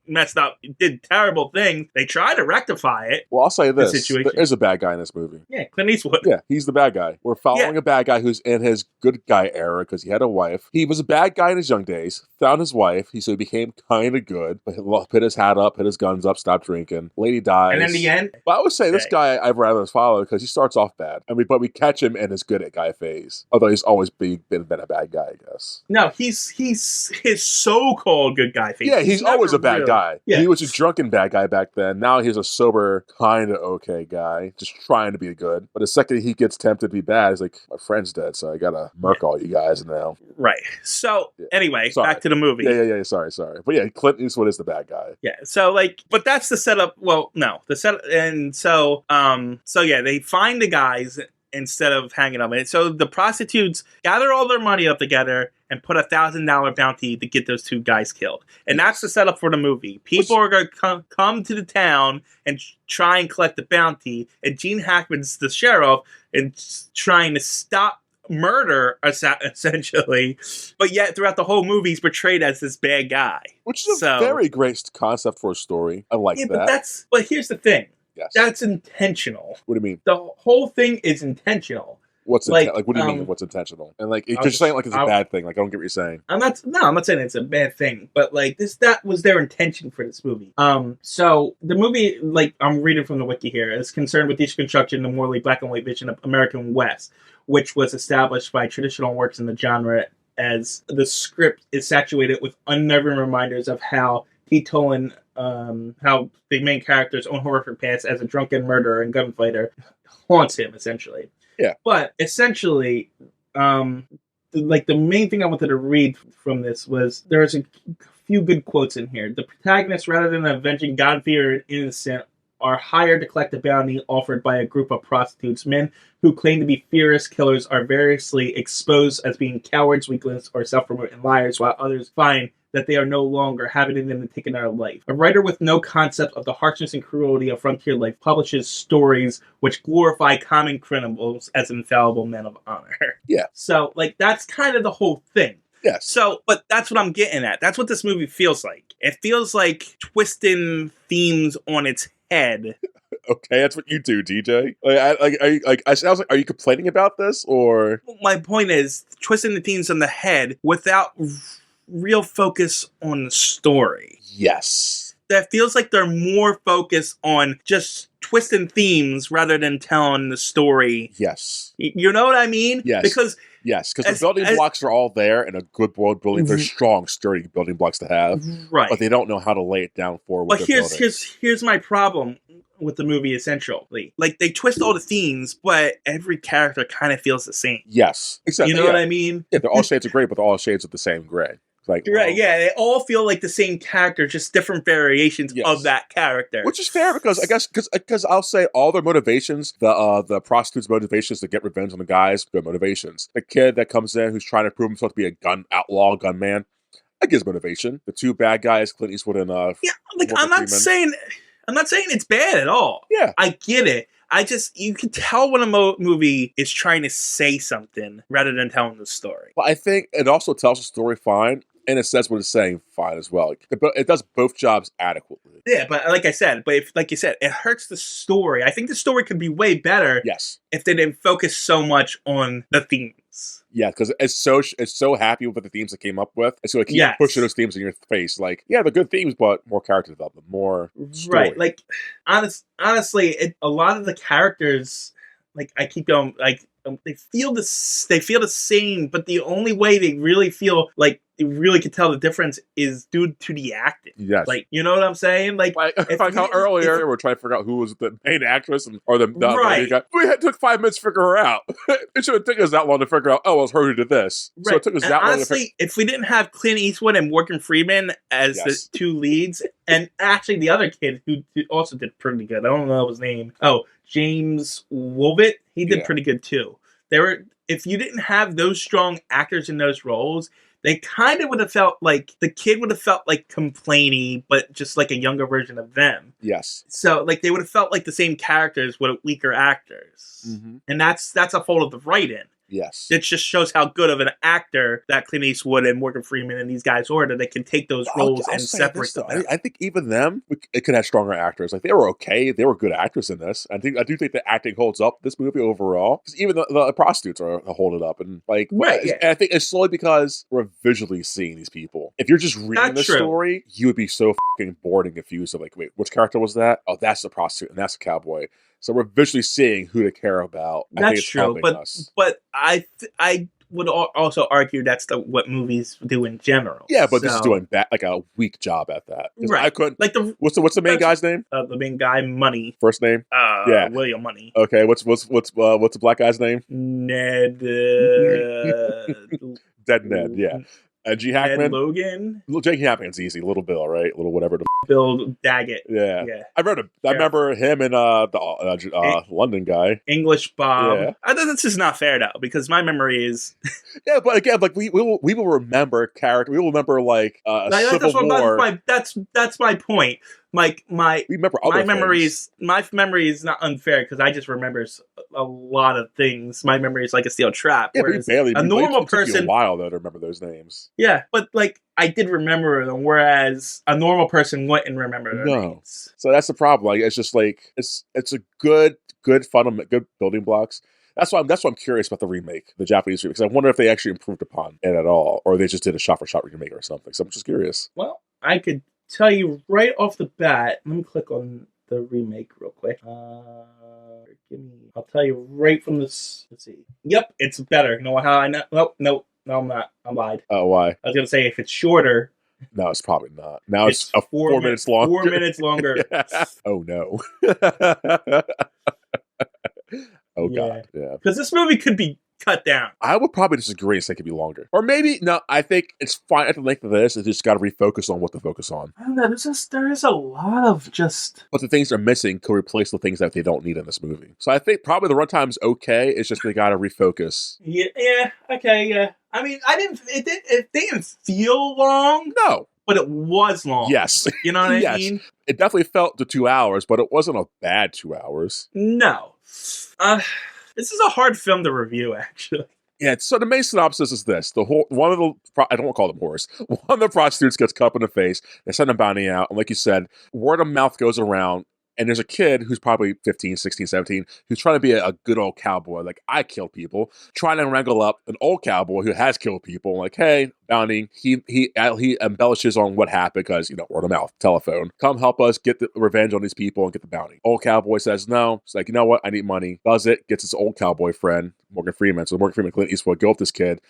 messed up, did terrible things, they try to rectify it. Well, I'll say this. There is a bad guy in this movie. Yeah, Clint Eastwood. Yeah, he's the bad guy. We're following a bad guy who's in his good guy era because he had a wife. He was a bad guy in his young days, found his wife, so he became kind of good, but put his hat up, put his guns up, stopped drinking. Lady dies. And in the end? But I would say this guy I'd rather follow because he starts off bad. But we catch him in his good guy phase. Although he's always been a bad guy, I guess. No, he's his so-called good guy phase. Yeah, he's always a bad guy. Yeah. He was a drunken bad guy back then. Now he's a sober, kind of okay guy, just trying to be good. But the second he gets tempted to be bad, he's like, my friend's dead, so I gotta murk all you guys now. Right. So, anyway, back to the movie. Yeah, sorry. But yeah, Clint Eastwood is the bad guy. Yeah, so, but that's the setup. Well, no. The setup, and so they find the guys instead of hanging them. And so the prostitutes gather all their money up together and put $1,000 bounty to get those 2 guys killed. And that's the setup for the movie. People are going to come to the town and try and collect the bounty. And Gene Hackman's the sheriff and trying to stop murder, essentially. But yet, throughout the whole movie, he's portrayed as this bad guy. Which is a very great concept for a story. I like that. But here's the thing. Yes. That's intentional. What do you mean? The whole thing is intentional. What do you mean? What's intentional? And because you're saying it's a bad thing. I don't get what you're saying. I'm not saying it's a bad thing, but that was their intention for this movie. So the movie, I'm reading from the wiki here, is concerned with deconstruction the morally black and white vision of American West, which was established by traditional works in the genre, as the script is saturated with unnerving reminders of how how the main character's own horrific past as a drunken murderer and gunfighter haunts him, essentially. Yeah. But essentially, the main thing I wanted to read from this was there's a few good quotes in here. The protagonists, rather than avenging God-fearing innocent, are hired to collect a bounty offered by a group of prostitutes. Men who claim to be fierce killers are variously exposed as being cowards, weaklings, or self-promoting liars, while others find that they are no longer having it in them to take another life. A writer with no concept of the harshness and cruelty of frontier life publishes stories which glorify common criminals as infallible men of honor. Yeah. So, that's kind of the whole thing. Yes. So, but that's what I'm getting at. That's what this movie feels like. It feels like twisting themes on its head. Okay, that's what you do, DJ. Are you complaining about this, or? My point is twisting the themes on the head without real focus on the story. Yes. That feels like they're more focused on just twisting themes rather than telling the story. Yes. You know what I mean? Yes. Because the building blocks are all there in a good world building. They're strong, sturdy building blocks to have, right. but they don't know how to lay it down for what they're building. Here's my problem with the movie. Essentially, like they twist all the themes, but every character kind of feels the same. Yes, exactly. You know what I mean? Yeah, they're all shades of gray, but they're all shades of the same gray. Like, right, yeah, they all feel like the same character, just different variations of that character. Which is fair because I guess because I'll say all their motivations, the prostitute's motivations to get revenge on the guys, good motivations. The kid that comes in who's trying to prove himself to be a gunman, that gives motivation. The two bad guys, Clint Eastwood and I'm not saying it's bad at all. Yeah, I get it. You can tell when a movie is trying to say something rather than telling the story. But I think it also tells the story fine. And it says what it's saying fine as well. It does both jobs adequately. Yeah, but like you said, it hurts the story. I think the story could be way better. Yes, if they didn't focus so much on the themes. Yeah, because it's so happy with the themes it came up with, and so it keeps pushing those themes in your face. Like, yeah, they're good themes, but more character development, more story. Right. Like, honestly, a lot of the characters, like I keep going, like they feel the same, but the only way they really feel like you really could tell the difference is due to the acting. Yes. Like, you know what I'm saying? Like how earlier we're trying to figure out who was the main actress or the right. guy. We took 5 minutes to figure her out. It shouldn't take us that long to figure out, oh, it was her who did this. Right. So it took us that long to figure out. If we didn't have Clint Eastwood and Morgan Freeman as the two leads, and actually the other kid who also did pretty good. I don't know his name. Oh, James Woolvett. He did pretty good too. If you didn't have those strong actors in those roles, they kind of would have felt like the kid would have felt like complainy, but just like a younger version of them. Yes. So like they would have felt like the same characters with weaker actors, and that's a fault of the writing. Yes. It just shows how good of an actor that Clint Eastwood and Morgan Freeman and these guys are, that they can take those roles and separate them. I think even them, it could have stronger actors. Like, they were okay. They were good actors in this. I do think the acting holds up this movie overall. Because even the prostitutes are holding it up. And like, and I think it's slowly because we're visually seeing these people. If you're just reading the story, you would be so fucking bored and confused of like, wait, which character was that? Oh, that's the prostitute and that's the cowboy. So we're visually seeing who to care about. That's true, but I would also argue that's what movies do in general. Yeah, but this is doing like a weak job at that. Right. I couldn't. Like what's the main guy's name? The main guy, Money. First name? William Money. Okay. What's the black guy's name? Ned. Dead Ned. Yeah. G. Hackman? Ned Logan? Jake Hackman's easy. Little Bill, right? Little whatever. Bill Daggett. Yeah. I remember him and the London guy. English Bob. Yeah. I think this is not fair, though, because my memory is... yeah, but again, like, we will remember character. We will remember, like, Civil War. That's my point. Like my memory is not unfair because I just remember a lot of things. My memory is like a steel trap. Yeah, whereas a normal person, it took you a while though to remember those names. Yeah, but like I did remember them, whereas a normal person wouldn't remember their names. So that's the problem. Like, it's just like it's a good fundament, good building blocks. That's why I'm curious about the remake, the Japanese remake, because I wonder if they actually improved upon it at all, or they just did a shot-for-shot remake or something. So I'm just curious. Well, I could tell you right off the bat. Let me click on the remake real quick. I'll tell you right from this. Let's see. Yep, it's better. You know how I know? No, I'm not. I lied. Oh, why? I was gonna say if it's shorter. No, it's probably not. Now it's 4 minutes longer. 4 minutes longer. Oh no. Oh god. Yeah. Because this movie could be cut down. I would probably disagree and say it could be longer. Or maybe, no, I think it's fine at the length of this. It's just got to refocus on what to focus on. I don't know. There is a lot of just... But the things they're missing could replace the things that they don't need in this movie. So I think probably the runtime's okay. It's just they got to refocus. Yeah. Okay. Yeah. I mean, it didn't feel long. No. But it was long. Yes. You know what I mean? It definitely felt the 2 hours, but it wasn't a bad 2 hours. No. This is a hard film to review, actually. Yeah, so the main synopsis is this. I don't want to call them whores. One of the prostitutes gets cut in the face. They send a bounty out. And like you said, word of mouth goes around. And there's a kid who's probably 15, 16, 17, who's trying to be a good old cowboy. Like, I kill people. Trying to wrangle up an old cowboy who has killed people. Like, hey, bounty. He embellishes on what happened because, word of mouth, telephone. Come help us get the revenge on these people and get the bounty. Old cowboy says no. It's like, you know what? I need money. Does it. Gets his old cowboy friend, Morgan Freeman. So Morgan Freeman and Clint Eastwood go with this kid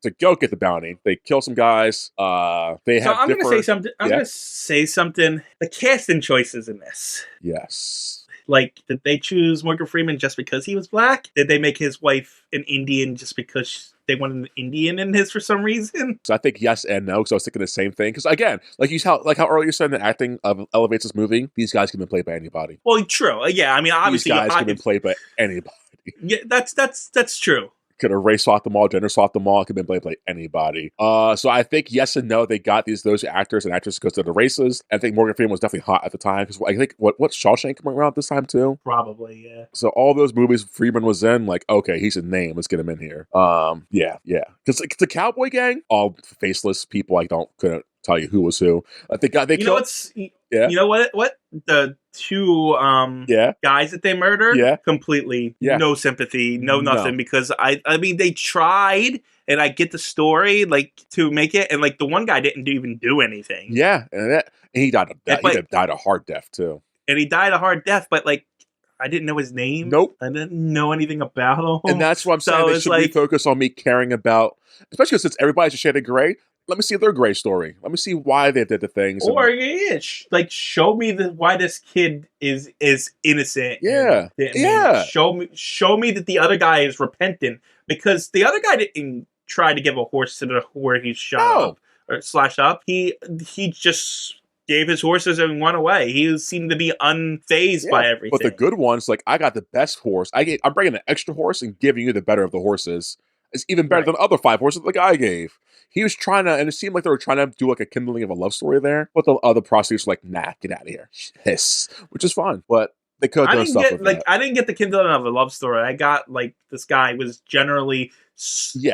to go get the bounty. They kill some guys. They have. I'm going to say something. I'm going to say something. The casting choices in this. Yes. Like, did they choose Morgan Freeman just because he was black? Did they make his wife an Indian just because they wanted an Indian in his for some reason? So I think yes and no, because I was thinking the same thing. Because again, like how earlier you said, the acting elevates this movie. These guys can be played by anybody. Well, true. Yeah, I mean, obviously, these guys can be played by anybody. Yeah, that's true. Could have race swapped them all, gender swapped them all. Could have been played by anybody. So I think yes and no. They got those actors and actresses because of the races. I think Morgan Freeman was definitely hot at the time because I think what's Shawshank coming around this time too? Probably, yeah. So all those movies Freeman was in, like, okay, he's a name. Let's get him in here. Yeah. Because the Cowboy Gang, all faceless people. I couldn't tell you who was who. I think they killed. You know what? The two guys that they murdered, completely no sympathy, no nothing. Because I mean, they tried, and I get the story, like, to make it, and like the one guy didn't even do anything. Yeah, and he died a hard death too. And he died a hard death, but like, I didn't know his name. Nope. I didn't know anything about him. And that's what I'm saying. They should refocus on me caring about, especially since everybody's a shade of gray. Let me see their gray story. Let me see why they did the things. Or show me why this kid is innocent. Yeah, Show me that the other guy is repentant, because the other guy didn't try to give a horse to the where he shot up or slashed up. He just gave his horses and went away. He seemed to be unfazed by everything. But the good ones, like, I got the best horse. I'm bringing an extra horse and giving you the better of the horses. It's even better than the other 5 horses the guy gave. He was trying to, and it seemed like they were trying to do like a kindling of a love story there. But the other prostitutes were like, nah, get out of here. Hiss. Which is fine. But they could have done stuff with that. I didn't get the kindling of a love story. I got, like, this guy was generally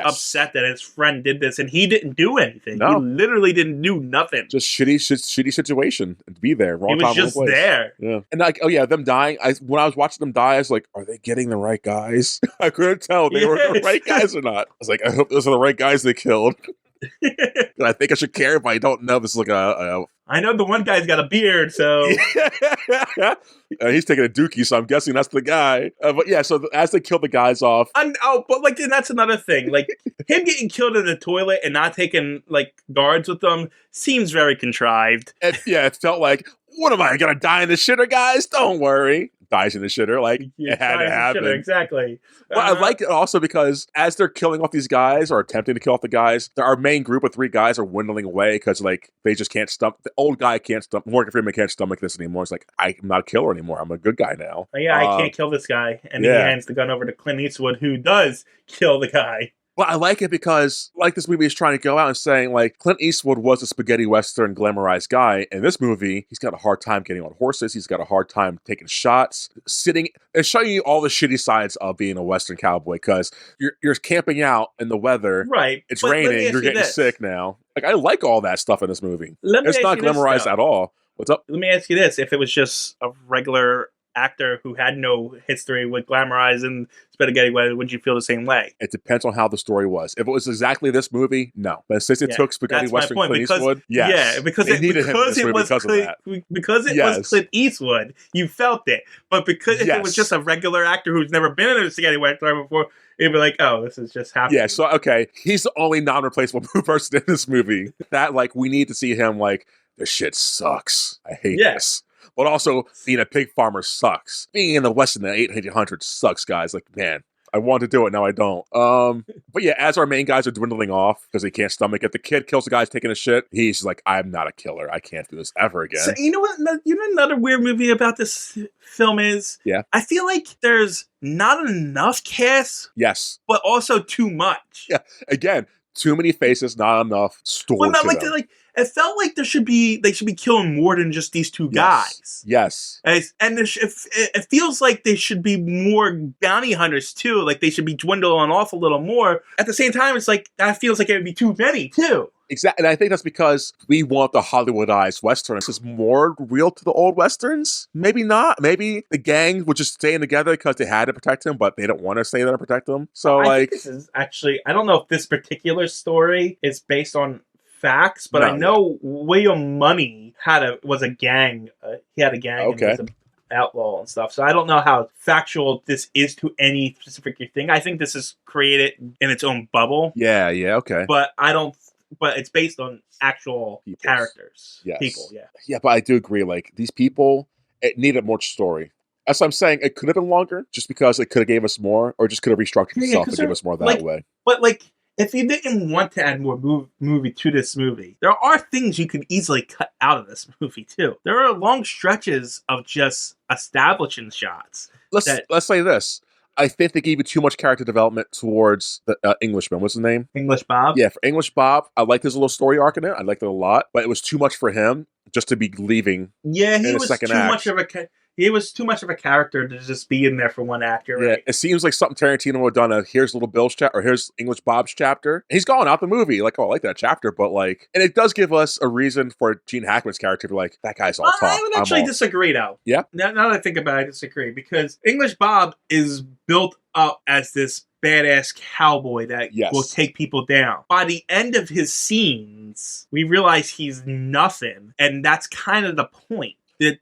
upset that his friend did this, and he didn't do anything. No. He literally didn't do nothing. Just shitty situation to be there. Wrong time, he was just there. Yeah. And like, them dying. When I was watching them die, I was like, are they getting the right guys? I couldn't tell if they were the right guys or not. I was like, I hope those are the right guys they killed. I think I should care if I don't know this is like I know the one guy's got a beard, so he's taking a dookie, so I'm guessing that's the guy. But yeah, so as they kill the guys off, but like, and that's another thing. Like, him getting killed in the toilet and not taking like guards with them seems very contrived. It felt like, what am I gonna die in the shitter, guys? Don't worry. Dies in the shitter, like, it had to happen. Exactly. Well, I like it also because as they're killing off these guys, or attempting to kill off the guys, our main group of 3 guys are dwindling away because, like, they just can't stomach. The old guy can't stomach. Morgan Freeman can't stomach this anymore. It's like, I'm not a killer anymore. I'm a good guy now. I can't kill this guy. And he hands the gun over to Clint Eastwood, who does kill the guy. Well, I like it because, like, this movie is trying to go out and saying, like, Clint Eastwood was a spaghetti western glamorized guy. In this movie, he's got a hard time getting on horses. He's got a hard time taking shots, sitting, and showing you all the shitty sides of being a western cowboy, because you're camping out in the weather. Right. It's raining. You're getting sick now. Like, I like all that stuff in this movie. It's not glamorized at all. What's up? Let me ask you this. If it was just a regular actor who had no history with glamorizing spaghetti wedding, would you feel the same way? It depends on how the story was. If it was exactly this movie, no. But since it took spaghetti western Clint Eastwood, yes. Yeah, because it was Clint Eastwood, you felt it. But because if it was just a regular actor who's never been in a spaghetti western before, it'd be like, oh, this is just happening. Yeah, so, okay, he's the only non-replaceable person in this movie. That, like, we need to see him, like, this shit sucks. I hate this. But also, being a pig farmer sucks. Being in the West in the 1800s sucks, guys. Like, man, I want to do it, now I don't. But yeah, as our main guys are dwindling off because he can't stomach it, the kid kills the guys taking a shit. He's like, I'm not a killer. I can't do this ever again. So, you know what? You know another weird movie about this film is? Yeah. I feel like there's not enough cast. Yes. But also too much. Yeah. Again, too many faces, not enough story. Well, not like them. It felt like they should be killing more than just these 2 guys. Yes. And it feels like they should be more bounty hunters too. Like, they should be dwindling off a little more. At the same time, it's like, that feels like it would be too many too. Exactly, and I think that's because we want the Hollywoodized Western. This is more real to the old Westerns. Maybe not. Maybe the gang was just staying together because they had to protect him, but they don't want to stay there to protect him. So, I think like, this is actually, I don't know if this particular story is based on facts, but I No, know William Money was a gang. He had a gang and Okay. was an outlaw and stuff. So I don't know how factual this is to any specific thing. I think this is created in its own bubble, yeah, okay. but I don't. But it's based on actual Peoples. characters, Yes. people. Yeah. Yeah, but I do agree. Like, these people, it needed more story. That's what I'm saying. It could have been longer, just because it could have gave us more, or just could have restructured Yeah, itself 'cause and give they're, us more that like- way. But like, if you didn't want to add more movie to this movie, there are things you could easily cut out of this movie too. There are long stretches of just establishing shots. Let's say this. I think they gave you too much character development towards the Englishman. What's his name? English Bob. Yeah, for English Bob, I liked his little story arc in it. I liked it a lot, but it was too much for him just to be leaving. Yeah, he in the was second too act. much of a. He was too much of a character to just be in there for one act. You're Yeah, right. it seems like something Tarantino would have done. Here's Little Bill's chapter, or here's English Bob's chapter. And he's gone out the movie. Like, oh, I like that chapter, but like, and it does give us a reason for Gene Hackman's character to be like, that guy's all talk. I would actually disagree, though. Yeah? Now that I think about it, I disagree because English Bob is built up as this badass cowboy that will take people down. By the end of his scenes, we realize he's nothing, and that's kind of the point. That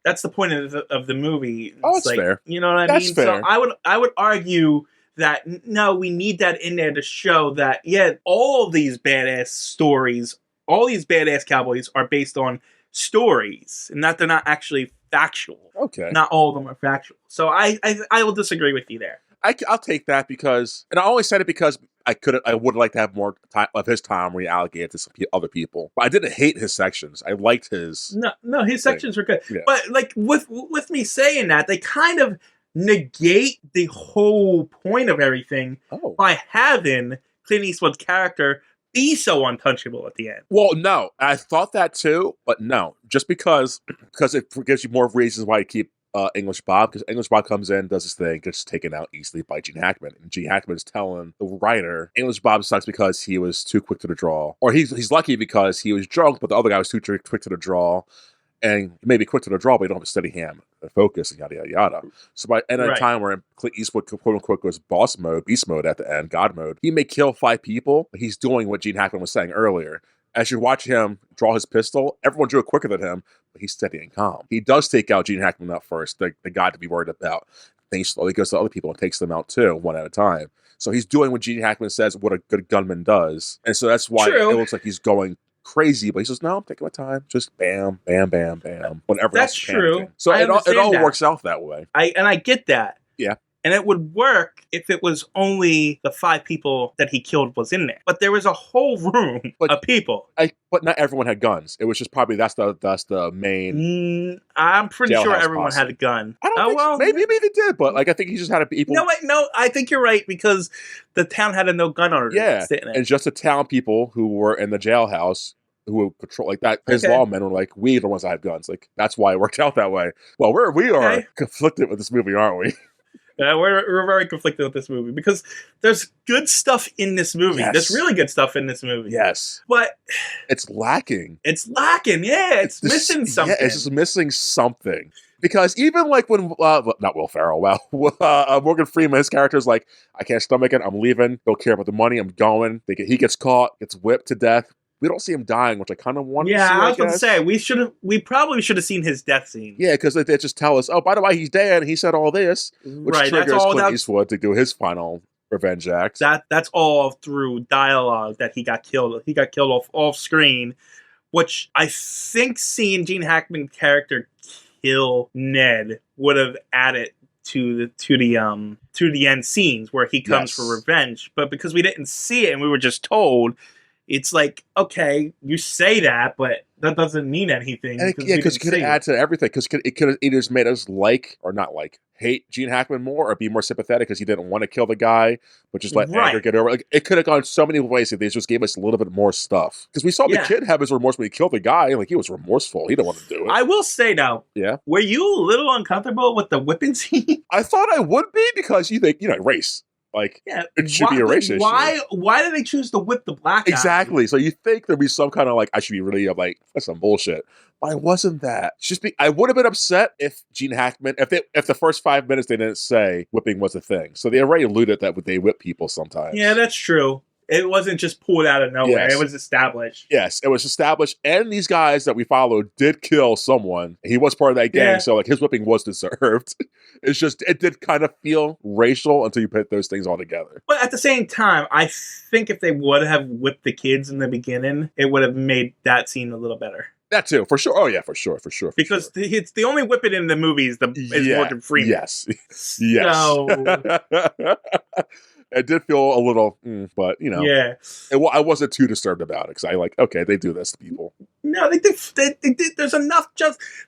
that's the point of the movie. That's like, fair. You know what I mean? Fair. So I would argue that no, we need that in there to show that all these badass stories, all these badass cowboys are based on stories, and that they're not actually factual. Okay, not all of them are factual. So I will disagree with you there. I'll take that because, and I only said it because I would like to have more time of his time reallocated to some other people. But I didn't hate his sections. I liked his. No, his sections were good. Yeah. But like with me saying that, they kind of negate the whole point of everything by having Clint Eastwood's character be so untouchable at the end. Well, no, I thought that too, but no, just because it gives you more reasons why you keep English Bob, because English Bob comes in, does his thing, gets taken out easily by Gene Hackman, and Gene Hackman is telling the writer English Bob sucks because he was too quick to the draw, or he's lucky because he was drunk, but the other guy was too quick to the draw, and he may be quick to the draw, but you don't have a steady hand, a focus, and yada yada yada. So by end of time where Clint Eastwood quote unquote goes boss mode, beast mode at the end, God mode, he may kill 5 people, but he's doing what Gene Hackman was saying earlier. As you watch him draw his pistol, everyone drew it quicker than him, but he's steady and calm. He does take out Gene Hackman up first, the guy to be worried about. Then he slowly goes to other people and takes them out too, one at a time. So he's doing what Gene Hackman says, what a good gunman does. And so that's why it looks like he's going crazy, but he says, no, I'm taking my time. Just bam, bam, bam, bam. Whenever that's true. So it all works out that way. I get that. Yeah. And it would work if it was only the 5 people that he killed was in there. But there was a whole room of people. But not everyone had guns. It was just probably that's the main. I'm pretty sure everyone had a gun. I don't think so. Maybe they did, but like I think he just had people. No, I think you're right because the town had a no gun order. Yeah, and just the town people who were in the jailhouse who would patrol like that. His lawmen were like, we are the ones that have guns. Like that's why it worked out that way. Well, we are conflicted with this movie, aren't we? We're very conflicted with this movie because there's good stuff in this movie. Yes. There's really good stuff in this movie. Yes. But it's lacking. Yeah. It's missing something. Yeah, it's just missing something. Because even like when, not Will Ferrell, Morgan Freeman, his character's like, I can't stomach it, I'm leaving, don't care about the money, I'm going. He gets caught, gets whipped to death. We don't see him dying, which I kind of wanted to see. I was going to say, we probably should have seen his death scene. Yeah, because they just tell us, oh, by the way, he's dead, and he said all this, which triggers Clint Eastwood to do his final revenge act. That's all through dialogue that he got killed. He got killed off screen, which I think seeing Gene Hackman's character kill Ned would have added to the end scenes where he comes for revenge. But because we didn't see it and we were just told, it's like, okay, you say that, but that doesn't mean anything. Because it could add to everything. Because it could have either made us like or not like hate Gene Hackman more, or be more sympathetic because he didn't want to kill the guy, but just let anger get over. Like, it could have gone so many ways if they just gave us a little bit more stuff. Because we saw the kid have his remorse when he killed the guy, and like he was remorseful. He didn't want to do it. I will say now, were you a little uncomfortable with the whipping scene? I thought I would be because you think race. Like, Yeah, it should be a race issue. why did they choose to whip the black guy? Exactly. So you think there'd be some kind of like, I should be really like, that's some bullshit. But it wasn't that. It's just I would have been upset if Gene Hackman, if the first 5 minutes they didn't say whipping was a thing. So they already alluded that they whip people sometimes. Yeah, that's true. It wasn't just pulled out of nowhere. Yes. It was established. Yes, it was established, and these guys that we followed did kill someone. He was part of that gang, so like his whipping was deserved. It's just it did kind of feel racial until you put those things all together. But at the same time, I think if they would have whipped the kids in the beginning, it would have made that scene a little better. That too, for sure. Oh yeah, for sure. Because it's the only whipping in the movie is Morgan Freeman. Yes, yes. So it did feel a little, but you know, yeah. I wasn't too disturbed about it because I like, okay, they do this to people. No, they did. There's enough.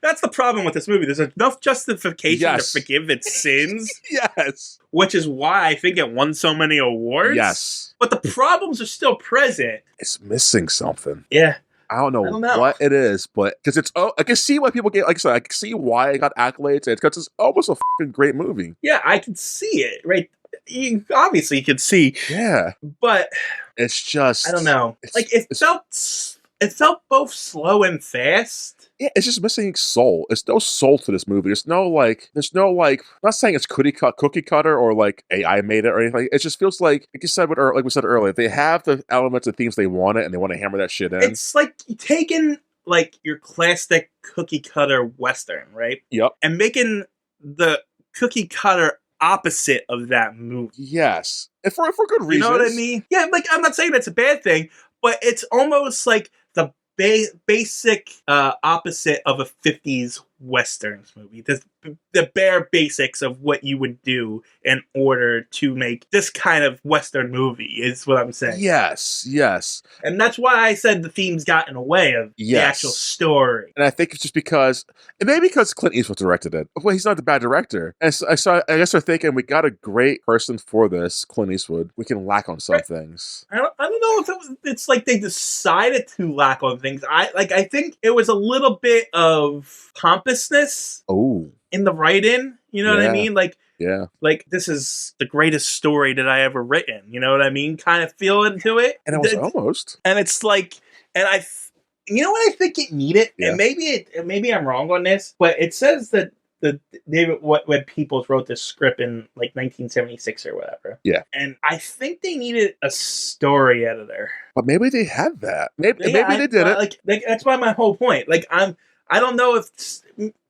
That's the problem with this movie. There's enough justification to forgive its sins. Yes, which is why I think it won so many awards. Yes, but the problems are still present. It's missing something. Yeah. I don't know what it is, but because it's I can see why people get, like I said, I can see why it got accolades. It's because it's almost a fucking great movie. Yeah, I can see it. Right, you obviously can see. Yeah, but it's just I don't know. Like it felt both slow and fast. Yeah, it's just missing soul. There's no soul to this movie. There's no like. I'm not saying it's cookie cutter or like AI made it or anything. It just feels like you said, like we said earlier, they have the elements and themes they wanted, and they want to hammer that shit in. It's like taking like your classic cookie cutter Western, right? Yep. And making the cookie cutter opposite of that movie. Yes, and for good reasons. You know what I mean? Yeah, like I'm not saying that's a bad thing, but it's almost like the basic opposite of a 50s Westerns movie. The bare basics of what you would do in order to make this kind of Western movie is what I'm saying. Yes, yes. And that's why I said the themes got in the way of the actual story. And I think it's just because, and maybe because Clint Eastwood directed it. Well, he's not a bad director. And I guess they're thinking we got a great person for this, Clint Eastwood. We can lack on some things. I don't know if it's like they decided to lack on things. I think it was a little bit of pompousness in the write-in. You know what I mean? Like this is the greatest story that I ever written. You know what I mean? Kind of feel into it. And it was almost. And it's like, you know what I think it needed? Yeah. And maybe I'm wrong on this, but it says that David Webb Peoples wrote this script in like 1976 or whatever. Yeah. And I think they needed a story editor. But maybe they had that. Maybe they did it. Like that's why my whole point. Like I don't know if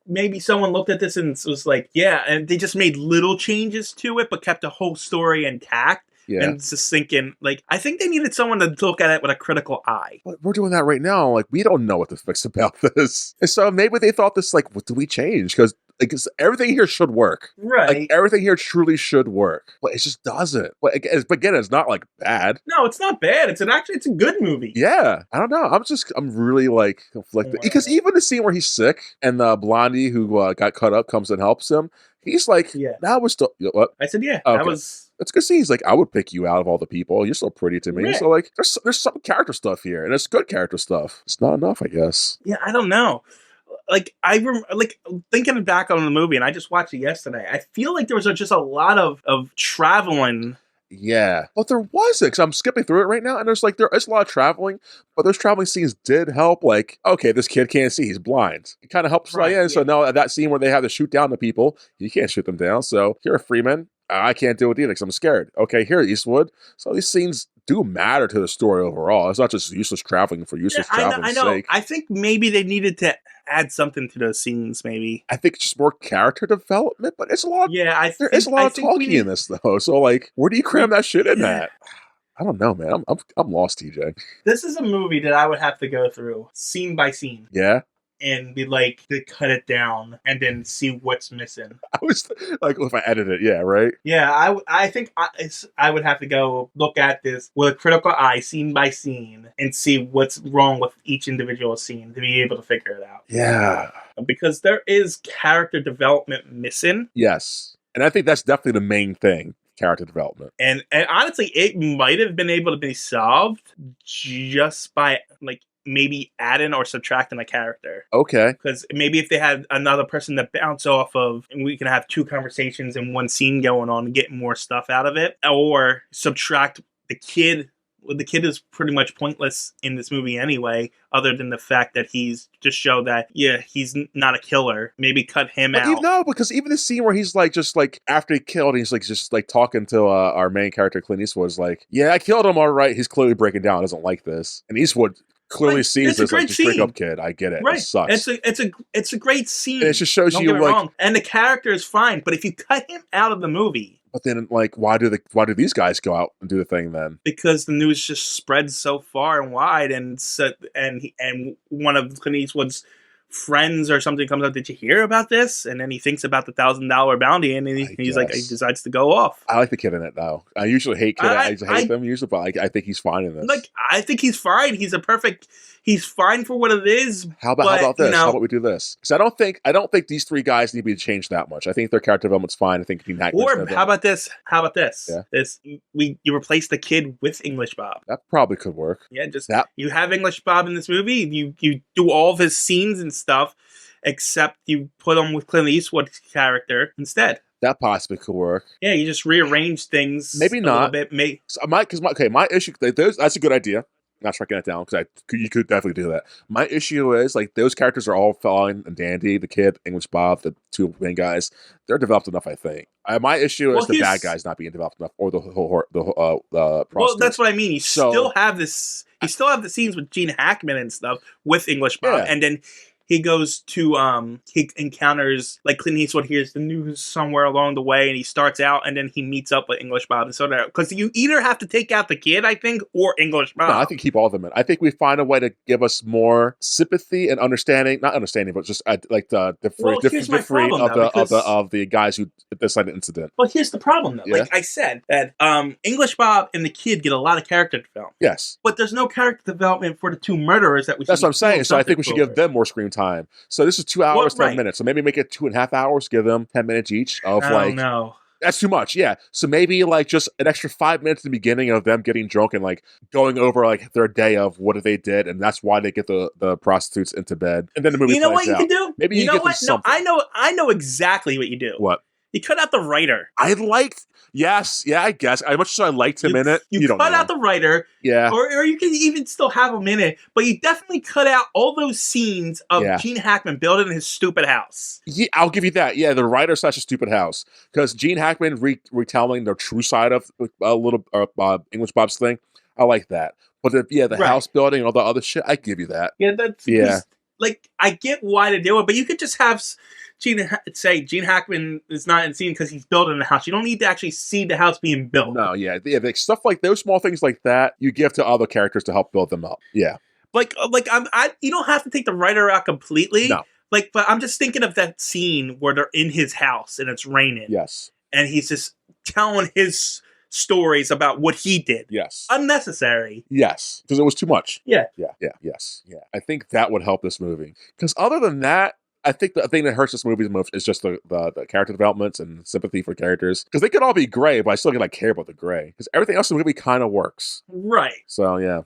maybe someone looked at this and was like, yeah, and they just made little changes to it, but kept the whole story intact. Yeah. And just thinking, like, I think they needed someone to look at it with a critical eye. But we're doing that right now. Like, we don't know what to fix about this. And so maybe they thought this, like, what do we change? Because everything here should work. Right. Like, everything here truly should work. But it just doesn't. But again, it's not, like, bad. No, it's not bad. It's a good movie. Yeah. I don't know. I'm really, like, conflicted. Because even the scene where he's sick and the blondie who got cut up comes and helps him, he's like, that was still, what? I said, yeah, okay. That was... It's good scene. He's like, I would pick you out of all the people. You're so pretty to me. Yeah. So, like, there's some character stuff here, and it's good character stuff. It's not enough, I guess. Yeah, I don't know. Like, thinking back on the movie, and I just watched it yesterday, I feel like there was just a lot of traveling. Yeah. Well, there wasn't, because I'm skipping through it right now, and there is a lot of traveling, but those traveling scenes did help. Like, okay, this kid can't see. He's blind. It kind of helps. Right, yeah. So now that scene where they have to shoot down the people, you can't shoot them down. So here, Freeman, I can't do it either because I'm scared. Okay, here, Eastwood. So these scenes do matter to the story overall. It's not just useless traveling for useless traveling's sake. I think maybe they needed to add something to those scenes, maybe. I think it's just more character development, but it's a lot. Yeah, there is a lot of talking in this, though. So, like, where do you cram that shit in at? I don't know, man. I'm lost, TJ. This is a movie that I would have to go through scene by scene. Yeah. And be like, to cut it down and then see what's missing. I was like, if I edit it, yeah, right? Yeah, I think I would have to go look at this with a critical eye, scene by scene, and see what's wrong with each individual scene to be able to figure it out. Yeah. Because there is character development missing. Yes. And I think that's definitely the main thing. Character development. And honestly, it might have been able to be solved just by, like, maybe adding or subtracting a character. Okay. Because maybe if they had another person to bounce off of, and we can have two conversations in one scene going on and get more stuff out of it, or subtract the kid. Well, the kid is pretty much pointless in this movie anyway, other than the fact that he's just show that, yeah, he's not a killer. Maybe cut him out. No, because even the scene where he's like, just like after he killed, he's like just like talking to our main character, Clint Eastwood, is like, yeah, I killed him, all right. He's clearly breaking down, doesn't like this. And Eastwood clearly sees this like, just break up, kid. I get it. Right. It sucks. It's a great scene. And it just shows Don't you get me like, wrong. And the character is fine, but if you cut him out of the movie. But then, like, why do these guys go out and do the thing then? Because the news just spreads so far and wide, and one of Clint Eastwood's friends or something comes up. Did you hear about this? And then he thinks about the $1,000 bounty, and he's like, he decides to go off. I like the kid in it though. I usually hate kid. I hate them usually, but I think he's fine in this. Like, I think he's fine. He's fine for what it is. How about this? How about we do this? Because I don't think these three guys need to be changed that much. I think their character development's fine. I think or how about this? Yeah. You replace the kid with English Bob. That probably could work. Yeah, you have English Bob in this movie. You do all of his scenes and stuff, except you put him with Clint Eastwood's character instead. That possibly could work. Yeah, you just rearrange things. Maybe not. A bit. My issue. That's a good idea. Not striking that down because you could definitely do that. My issue is like those characters are all fine and dandy. The kid, English Bob, the two main guys, they're developed enough. I think. My issue is the bad guys not being developed enough, or the prostitutes. Well, that's what I mean. You still have this. You still have the scenes with Gene Hackman and stuff with English Bob, and then he goes to he encounters, like, Clint Eastwood hears the news somewhere along the way, and he starts out, and then he meets up with English Bob, and so that, because you either have to take out the kid, I think, or English Bob. No, I think keep all of them in. I think we find a way to give us more sympathy and understanding, not understanding, but just like the of the guys who decided the incident. Well, here's the problem though. Yeah. Like I said, that English Bob and the kid get a lot of character development. Yes, but there's no character development for the two murderers that we. That's what I'm saying. So I think we should give them more screen time. So this is 2 hours, 10 minutes. So maybe make it 2.5 hours, give them 10 minutes each of no. That's too much, yeah. So maybe like just an extra 5 minutes at the beginning of them getting drunk and like going over like their day of what they did, and that's why they get the prostitutes into bed. And then the movie. You know what you can do? Maybe you know what? No, I know exactly what you do. What? You cut out the writer. Yes, yeah, I guess. As much as I liked him in it, you don't cut out the writer. Yeah. Or you can even still have him in it, but you definitely cut out all those scenes of Gene Hackman building his stupid house. Yeah, I'll give you that. Yeah, the writer / a stupid house. Because Gene Hackman retelling the true side of a little English Bob's thing, I like that. But the house building and all the other shit, I give you that. Yeah, that's like, I get why they do it, but you could just have Gene Hackman is not in the scene because he's building the house. You don't need to actually see the house being built. No, yeah, like stuff like those small things like that, you give to other characters to help build them up. Yeah, you don't have to take the writer out completely. No, but I'm just thinking of that scene where they're in his house and it's raining. Yes, and he's just telling his stories about what he did. Yes, unnecessary. Yes, because it was too much. Yeah. Yes. I think that would help this movie. Because other than that, I think the thing that hurts this movie the most is just the character developments and sympathy for characters. Because they could all be gray, but I still can care about the gray. Because everything else in the movie kind of works. Right. So, yeah.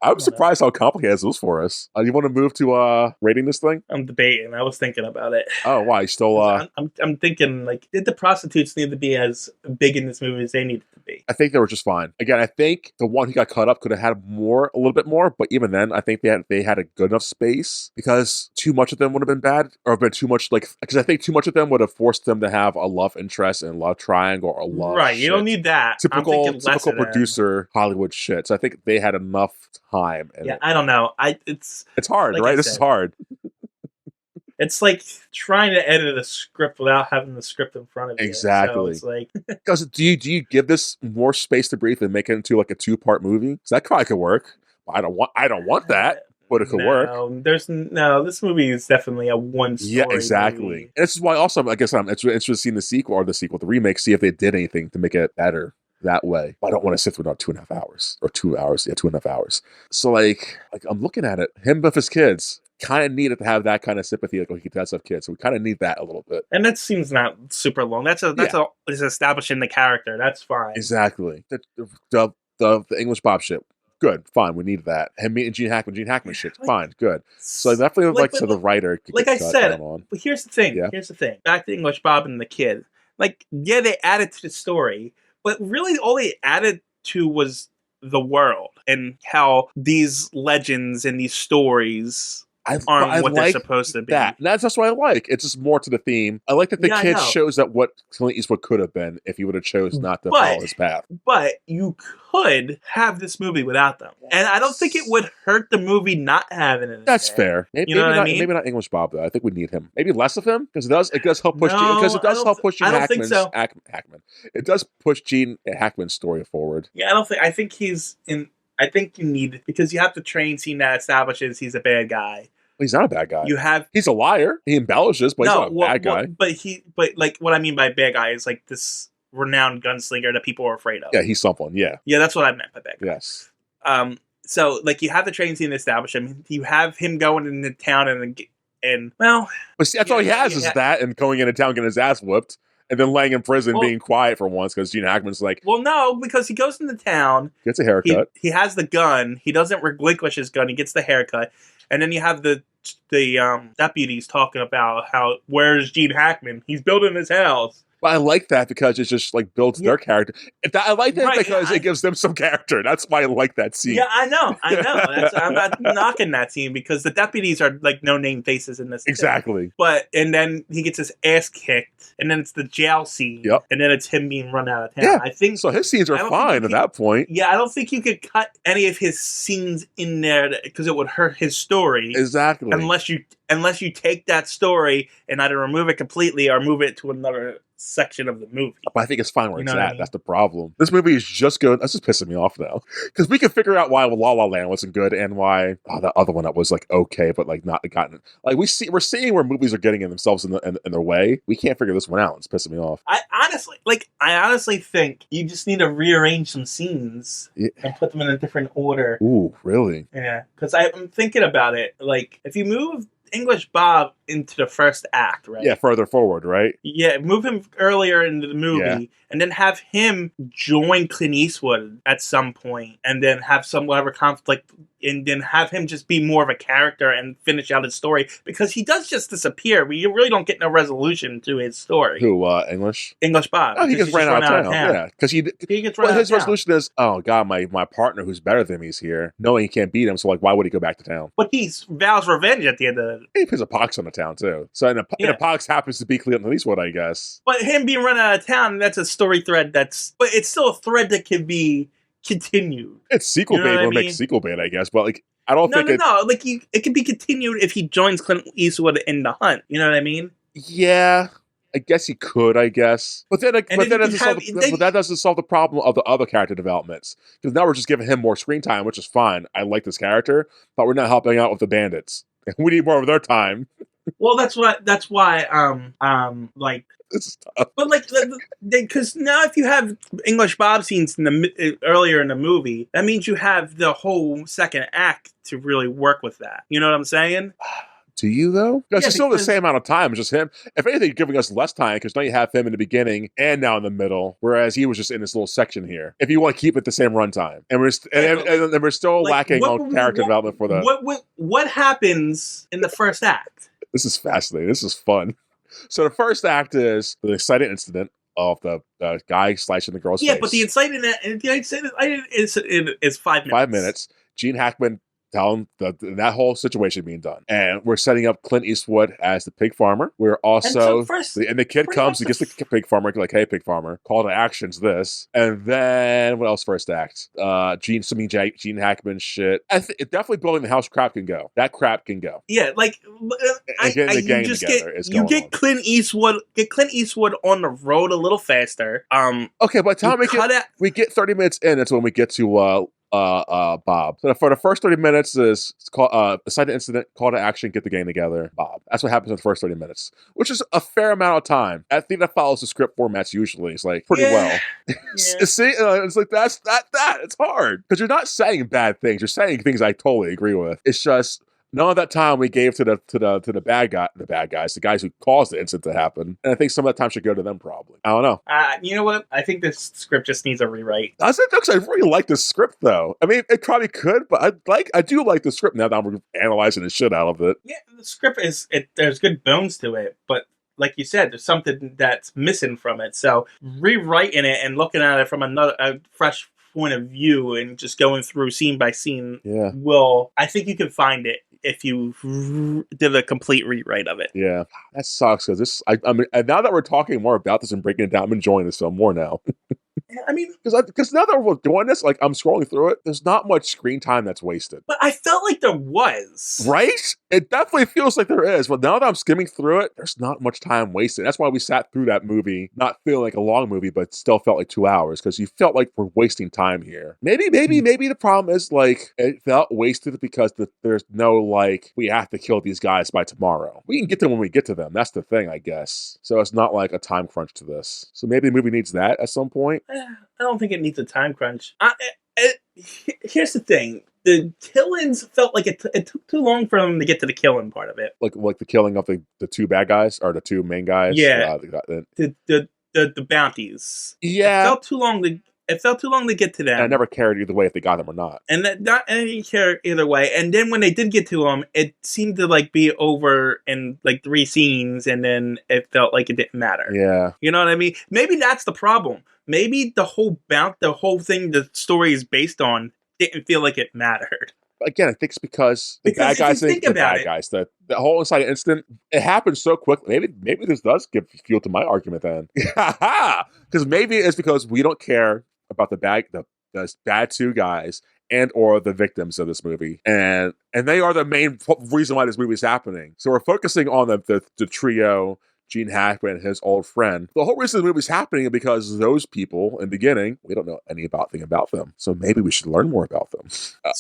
I'm surprised how complicated this was for us. You want to move to rating this thing? I'm debating. I was thinking about it. Oh, why? Still, I'm thinking, like, did the prostitutes need to be as big in this movie as they needed to be? I think they were just fine. Again, I think the one who got cut up could have had a little bit more, but even then, I think they had a good enough space, because too much of them would have been bad, or been too much, because I think too much of them would have forced them to have a love interest and love triangle or love. Right, you don't need that. Typical producer Hollywood shit. So I think they had enough time. I don't know. It's hard, like right? This is hard. It's like trying to edit a script without having the script in front of you. Exactly. So it's like, because do you give this more space to breathe and make it into like a 2-part movie? So that probably could work. I don't want that, but it could work. This movie is definitely a one story. Yeah, exactly. Movie. And this is why also I guess I'm interested in seeing the remake, see if they did anything to make it better that way. I don't want to sit through 2.5 hours or 2 hours. Yeah, 2.5 hours. So like I'm looking at it, him with his kids. Kind of needed to have that kind of sympathy, like he does have kids. So we kind of need that a little bit. And that seems not super long. That's establishing the character. That's fine. Exactly. The English Bob shit. good, fine. We need that. Him meeting Gene Hackman shit, Like, fine, good. So I definitely would like but so the writer could like get I shut said, down on. but here's the thing. Yeah. Here's the thing. Back to English Bob and the kid. Like, yeah, they added to the story, but really all they added to was the world and how these legends and these stories aren't what they're like supposed to be. that. And that's what I like. It's just more to the theme. I like that the Yeah, I kid know. shows that what Clint Eastwood could have been if he would have chose not to But- follow his path. But you could have this movie without them. And I don't think it would hurt the movie not having it. That's fair. Maybe, You know maybe what not. I mean? Maybe not English Bob though. I think we need him. Maybe less of him because it does help push. No, Because it does help push Gene I don't think Hackman's so. Hackman. It does push Gene Hackman's story forward. Yeah, I don't think. I think he's in. I think you need because you have the train scene that establishes he's a bad guy. He's not a bad guy. You have He's a liar. He embellishes, but he's not a bad guy. But like what I mean by bad guy is like this renowned gunslinger that people are afraid of. Yeah, he's someone. Yeah. Yeah, that's what I meant by bad guy. Yes. So like you have the train scene established him. You have him going into town and well, But see, that's all he has is that and going into town getting his ass whooped and then laying in prison being quiet for once because Gene Hackman's like, well, no, because he goes into town, gets a haircut. He has the gun. He doesn't relinquish his gun. He gets the haircut, and then you have the deputies talking about how where's Gene Hackman? He's building his house. But I like that because it just like builds their character. I like that because yeah, it gives them some character. That's why I like that scene. Yeah, I know. I'm not knocking that scene because the deputies are like no name faces in this. Exactly. Thing. But and then he gets his ass kicked, and then it's the jail scene. Yep. And then it's him being run out of town. Yeah. I think so. His scenes are fine at that point. Yeah, I don't think you could cut any of his scenes in there because it would hurt his story. Exactly. Unless you take that story and either remove it completely or move it to another section of the movie. But I think it's fine where it's at. I mean? That's the problem. This movie is just good. That's just pissing me off though, because we can figure out why La La Land wasn't good and why that other one that was like okay, but like not gotten. Like we're seeing where movies are getting in themselves in their way. We can't figure this one out. It's pissing me off. I honestly think you just need to rearrange some scenes and put them in a different order. Ooh, really? Yeah, because I'm thinking about it. Like if you move English Bob into the first act, right? Yeah, further forward, right? Yeah, move him earlier into the movie, and then have him join Clint Eastwood at some point, and then have some whatever conflict, and then have him just be more of a character and finish out his story because he does just disappear. We really don't get no resolution to his story. Who? English Bob. Oh, he gets ran out of town. Yeah, because he gets run out of town. His resolution is, oh god, my partner who's better than me is here, knowing he can't beat him. So like, why would he go back to town? But he vows revenge at the end of it. He puts a pox on the town too. So and a pox happens to be Clint Eastwood, I guess. But him being run out of town, that's a story thread. But it's still a thread that can be continued. It's sequel bait or make sequel bait, I guess. But like, I don't think no. Like it can be continued if he joins Clint Eastwood in the hunt. You know what I mean? Yeah. I guess he could, I guess. But that doesn't solve the problem of the other character developments. Because now we're just giving him more screen time, which is fine. I like this character, but we're not helping out with the bandits. We need more of their time. Well, that's why, like... This is tough. But, like, because now if you have English Bob scenes earlier in the movie, that means you have the whole second act to really work with that. You know what I'm saying? Do you, though? Because it's still the same amount of time. It's just him. If anything, you're giving us less time because now you have him in the beginning and now in the middle, whereas he was just in this little section here. If you want to keep it the same runtime. And we're still lacking on character development for the... What happens in the first act? This is fascinating. This is fun. So the first act is the excited incident of the guy slashing the girl's face. Yeah, but the inciting is 5 minutes. 5 minutes. Gene Hackman telling that whole situation being done. And we're setting up Clint Eastwood as the pig farmer. We're also... And the kid comes, he gets the pig farmer, like, hey, pig farmer, call to action's this. And then, what else first act? Gene Hackman shit. It definitely building the house crap can go. That crap can go. Yeah, like... you get Clint Eastwood on the road a little faster. Okay, by the time we get 30 minutes in, that's when we get to... Bob. So for the first 30 minutes is called excited incident, call to action, get the gang together, Bob. That's what happens in the first 30 minutes, which is a fair amount of time. I think that follows the script formats usually. It's like pretty well. See, it's like that's that. It's hard because you're not saying bad things. You're saying things I totally agree with. It's just None of that time we gave to the bad guys, the guys who caused the incident to happen. And I think some of that time should go to them probably. I don't know. You know what? I think this script just needs a rewrite. I really like the script though. I mean, it probably could, but I do like the script now that I'm analyzing the shit out of it. Yeah, the script there's good bones to it, but like you said, there's something that's missing from it. So rewriting it and looking at it from a fresh point of view and just going through scene by scene, I think you can find it if you did a complete rewrite of it. Yeah, that sucks because I mean, and now that we're talking more about this and breaking it down, I'm enjoying this film more now. I mean, because now that we're doing this, like I'm scrolling through it, there's not much screen time that's wasted. But I felt like there was. Right? It definitely feels like there is. But now that I'm skimming through it, there's not much time wasted. That's why we sat through that movie, not feeling like a long movie, but still felt like 2 hours because you felt like we're wasting time here. Maybe the problem is like it felt wasted because there's no like we have to kill these guys by tomorrow. We can get to them when we get to them. That's the thing, I guess. So it's not like a time crunch to this. So maybe the movie needs that at some point. I don't think it needs a time crunch. Here's the thing. The killings felt like it took too long for them to get to the killing part of it. Like the killing of the two bad guys or the two main guys. Yeah. The bounties. Yeah. It felt too long to get to them. And I never cared either way if they got them or not. And I didn't care either way. And then when they did get to them, it seemed to like be over in like 3 scenes, and then it felt like it didn't matter. Yeah. You know what I mean? Maybe that's the problem. Maybe the whole thing the story is based on didn't feel like it mattered. Again, I think it's because the bad guys think the bad guys. The whole inciting incident, it happened so quickly. Maybe this does give fuel to my argument then. Because maybe it's because we don't care about the bad 2 guys and or the victims of this movie. And they are the main reason why this movie is happening. So we're focusing on the trio, Gene Hackman and his old friend. The whole reason the movie's happening is because those people, in the beginning, we don't know anything about them. So maybe we should learn more about them.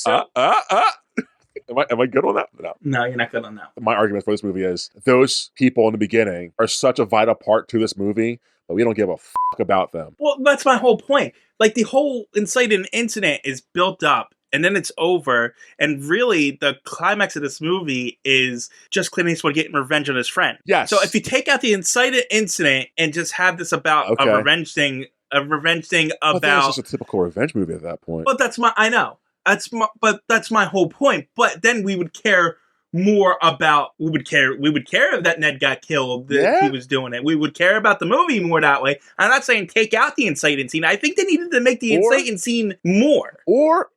Am I good on that? No, you're not good on that. My argument for this movie is those people in the beginning are such a vital part to this movie, but we don't give a fuck about them. Well, that's my whole point. Like, the whole inciting incident is built up, and then it's over, and really, the climax of this movie is just Clint Eastwood getting revenge on his friend. Yes. So if you take out the incited incident and just have this about a revenge thing about... It's just a typical revenge movie at that point. But I know. That's my whole point. But then we would care more about, we would care if that Ned got killed, that he was doing it. We would care about the movie more that way. I'm not saying take out the inciting scene. I think they needed to make the inciting scene more. Or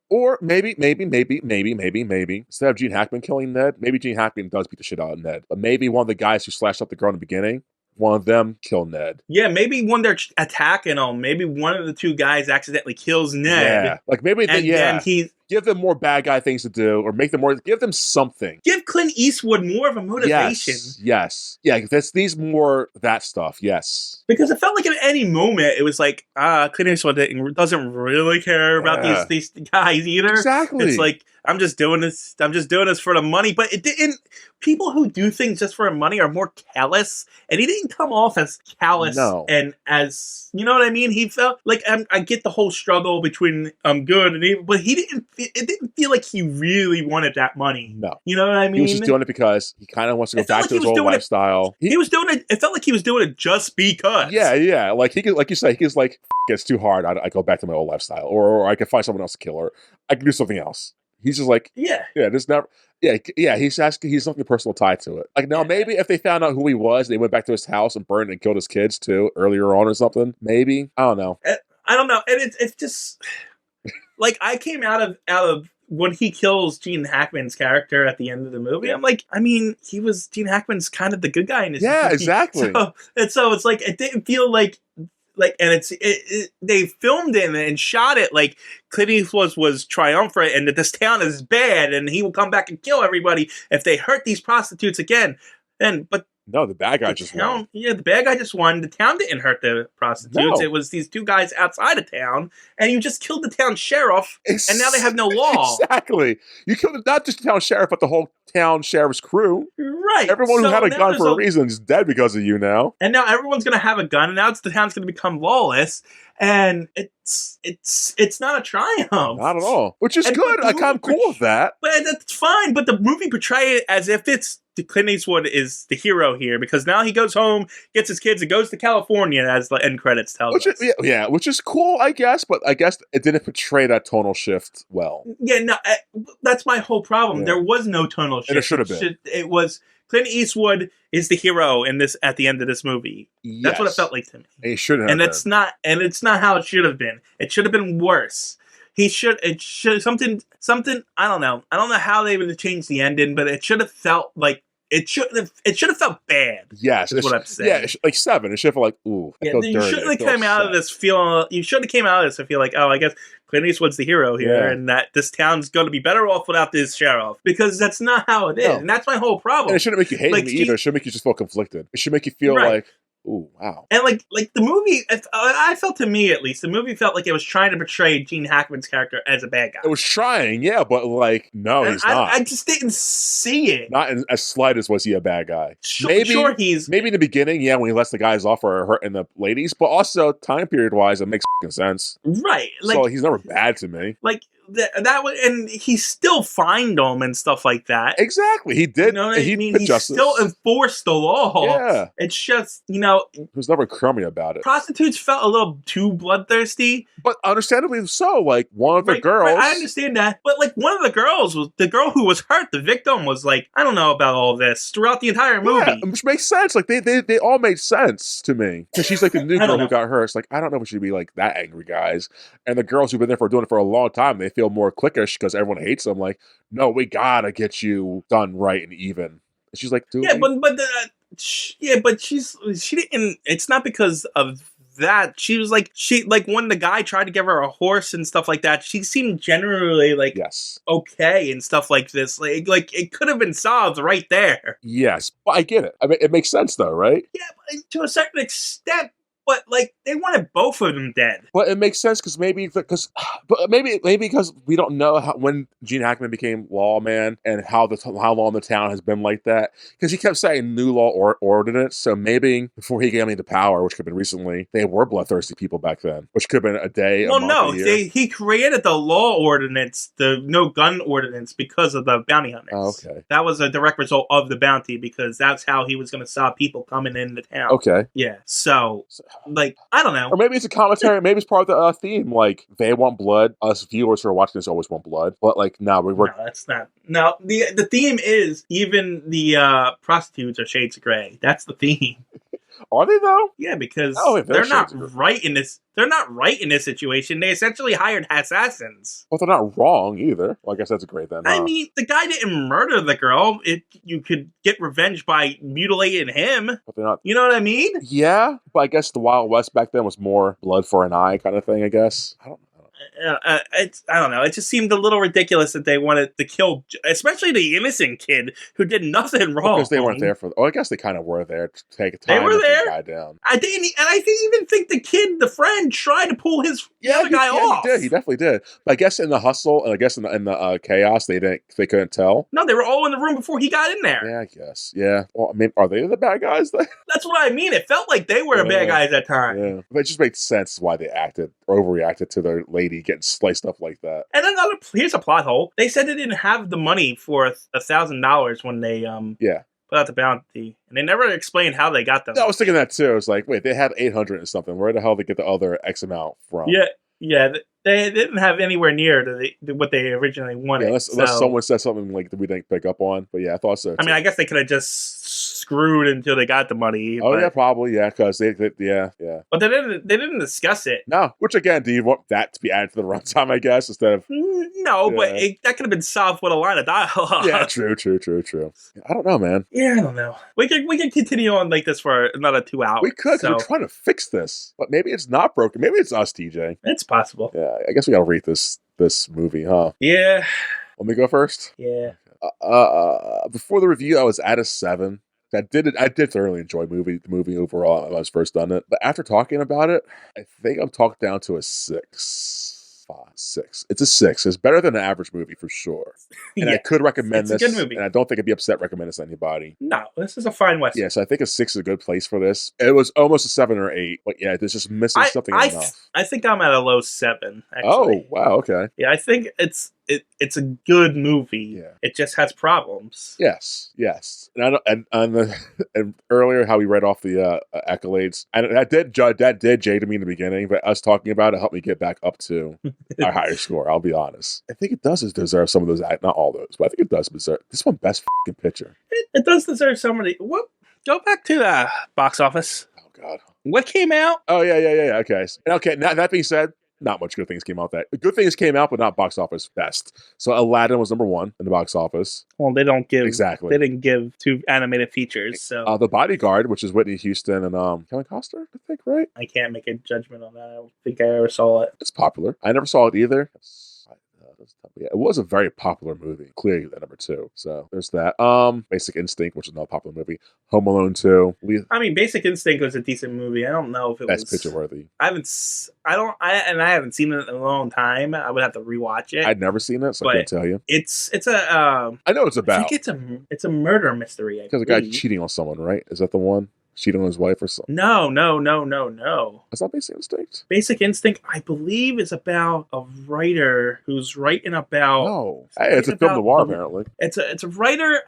maybe, instead of Gene Hackman killing Ned, maybe Gene Hackman does beat the shit out of Ned. But maybe one of the guys who slashed up the girl in the beginning, one of them kill Ned. Yeah, maybe when they're attacking him, maybe one of the 2 guys accidentally kills Ned. Yeah, like maybe then give them more bad guy things to do, or give them something. Give Clint Eastwood more of a motivation. Yes. Yeah, this needs more that stuff, yes. Because it felt like at any moment, it was like, Clint Eastwood doesn't really care about these guys either. Exactly. It's like, I'm just doing this for the money. But it didn't, people who do things just for money are more callous. And he didn't come off as callous and as, you know what I mean? He felt like, I get the whole struggle between good and evil, but it didn't feel like he really wanted that money. No. You know what I mean? He was just doing it because he kind of wants to go back to his old lifestyle. He was doing it, it felt like he was doing it just because. Yeah. Like you say, he's like, it's too hard. I go back to my old lifestyle. Or I can find someone else to kill, or I can do something else. He's just like, there's never... Yeah, he's something personal tied to it. Like, now, maybe if they found out who he was, they went back to his house and burned and killed his kids, too, earlier on or something. Maybe. I don't know. I don't know. And it's just... like, I came out of when he kills Gene Hackman's character at the end of the movie, I'm like, I mean, Gene Hackman's kind of the good guy in his movie. Exactly. So it's like, it didn't feel like, and they filmed it and shot it like Clint Eastwood was triumphant and that this town is bad and he will come back and kill everybody if they hurt these prostitutes again. But no, the bad guy just won. Yeah, the bad guy just won. The town didn't hurt the prostitutes. No. It was these 2 guys outside of town, and you just killed the town sheriff, and now they have no law. Exactly. You killed not just the town sheriff, but the whole town sheriff's crew. Right. Everyone who So had a now gun there's for a reason is dead because of you now. and now everyone's gonna have a gun, and now the town's gonna become lawless, and it's not a triumph. Not at all. Which is But good. the I'm movie cool with that. But that's fine. But the movie portray it as if it's Clint Eastwood is the hero here, because now he goes home, gets his kids, and goes to California, as the end credits tells us. Yeah, which is cool, I guess. But I guess it didn't portray that tonal shift well. Yeah, no, that's my whole problem. Yeah. There was no tonal shift. And it should have been. It was Clint Eastwood is the hero in this at the end of this movie. Yes. That's what it felt like to me. And it shouldn't have And been. it's not how it should have been. It should have been worse. It should something I don't know. I don't know how they would have changed the ending, but it should have felt like it should have felt bad. Yes, is what I'm saying. Yeah, like 7. It should have felt like, ooh, I feel dirty. You shouldn't have come out of this feeling. You should have came out of this and feel like, oh, I guess Clint Eastwood's the hero here, and that this town's going to be better off without this sheriff, because that's not how it is, and that's my whole problem. And it shouldn't make you hate him either. It should make you just feel conflicted. It should make you feel like, ooh, wow. And like the movie, I felt, to me at least, the movie felt like it was trying to portray Gene Hackman's character as a bad guy. It was trying, yeah, but like, no, he's not. I just didn't see it. Not as slight as was he a bad guy. Maybe in the beginning, yeah, when he lets the guys off or hurting the ladies, but also time period wise, it makes sense. Right. Like, so he's never bad to me. Like that was, and he still fined them and stuff like that. Exactly, he did. You know what I mean? He still enforced the law. Yeah, it's just he was never crummy about it. Prostitutes felt a little too bloodthirsty, but understandably so. Like one of the girls, I understand that, but like one of the girls was the girl who was hurt. The victim was like, I don't know about all this throughout the entire movie, which makes sense. Like they all made sense to me, because she's like the new girl who got hurt. It's like, I don't know if we should be like that angry, guys. And the girls who've been there for doing it for a long time, they feel more cliquish because everyone hates them. Like, no, we gotta get you done right and even. And she's like, dude, but she didn't. It's not because of that. She was like, when the guy tried to give her a horse and stuff like that, she seemed generally like okay and stuff like this. Like it could have been solved right there. Yes, but I get it. I mean, it makes sense though, right? Yeah, but to a certain extent. But like they wanted both of them dead. Well, it makes sense because maybe because we don't know when Gene Hackman became lawman and how long the town has been like that. Because he kept saying new law ordinance, so maybe before he gave me the power, which could have been recently, they were bloodthirsty people back then, which could have been a day. Well, a month, a year. He created the law ordinance, the no gun ordinance, because of the bounty hunters. Oh, okay, that was a direct result of the bounty, because that's how he was going to stop people coming into town. Okay, yeah, so. Like, I don't know. Or maybe it's a commentary. Maybe it's part of the theme. Like, they want blood. Us viewers who are watching this always want blood. But, like, no, that's not. No, the theme is even the prostitutes are shades of gray. That's the theme. Are they, though? Yeah, because they're not right in this. They're not right in this situation. They essentially hired assassins. Well, they're not wrong either. Well, I guess that's a great then. I mean, the guy didn't murder the girl. You could get revenge by mutilating him. But they're not. You know what I mean? Yeah, but I guess the Wild West back then was more blood for an eye kind of thing, I guess. I don't know. I don't know. It just seemed a little ridiculous that they wanted to kill, especially the innocent kid who did nothing wrong. Because they weren't there for. Oh, I guess they kind of were there to take time. They were there. The guy down. I didn't even think the kid, the friend, tried to pull the other guy off. He did. He definitely did. But I guess in the hustle and I guess in the chaos, they couldn't tell. No, they were all in the room before he got in there. Yeah, I guess. Yeah. Well, I mean, are they the bad guys? That's what I mean. It felt like they were the bad guys at that time. Yeah, but it just makes sense why they overreacted to their lady getting sliced up like that. And here's a plot hole. They said they didn't have the money for $1,000 when they put out the bounty, and they never explained how they got them. I was thinking that too. I was like, wait, they had 800 and something. Where the hell did they get the other X amount from? Yeah. They didn't have anywhere near what they originally wanted. Yeah, unless someone said something like that we didn't pick up on. But yeah, I thought so too. I mean, I guess they could have just screwed until they got the money. Oh, yeah, probably, yeah, because yeah. But they didn't discuss it. No, which again, do you want that to be added to the runtime, I guess, instead of... No, but that could have been solved with a line of dialogue. Yeah, true. I don't know, man. Yeah, I don't know. We can continue on like this for another 2 hours. We could, because we're trying to fix this. But maybe it's not broken. Maybe it's us, TJ. It's possible. Yeah, I guess we gotta rate this movie, huh? Yeah. Let me go first? Yeah. Before the review, I was at a 7. I did thoroughly enjoy the movie overall when I was first done it. But after talking about it, I think I'm talked down to a 6. 5, 6. It's a 6. It's better than an average movie for sure. And I could recommend it's this. a good movie. And I don't think I'd be upset recommending this to anybody. No, this is a fine Western. Yeah, so I think a 6 is a good place for this. It was almost a 7 or 8, but yeah, there's just missing something enough. I think I'm at a low 7. Actually. Oh, wow, okay. Yeah, I think it's a good movie. Yeah. It just has problems. Yes. And earlier how we read off the accolades, and that did jade me in the beginning, but us talking about it helped me get back up to our higher score. I'll be honest. I think it does deserve some of those, not all those, but I think it does deserve this one. Best fucking picture. It does deserve somebody. What? Go back to the box office. Oh God. What came out? Oh yeah. Okay. Now, that being said, not much good things came out. Good things came out, but not box office best. So Aladdin was number 1 in the box office. Well, they don't give exactly. They didn't give 2 animated features. So The Bodyguard, which is Whitney Houston and Kevin Costner, I think, right? I can't make a judgment on that. I don't think I ever saw it. It's popular. I never saw it either. Yeah, it was a very popular movie. Clearly, that number 2. So there's that. Basic Instinct, which is not a popular movie. Home Alone 2. I mean, Basic Instinct was a decent movie. I don't know if it was picture worthy. I haven't seen it in a long time. I would have to rewatch it. I'd never seen it, so I can't tell you. It's a. I know what it's about. I think it's a murder mystery. Because a guy cheating on someone, right? Is that the one? Cheating on his wife or something? No. That's not Basic Instinct. Basic Instinct, I believe, is about a writer who's writing about. No, it's a film noir. Apparently, it's a writer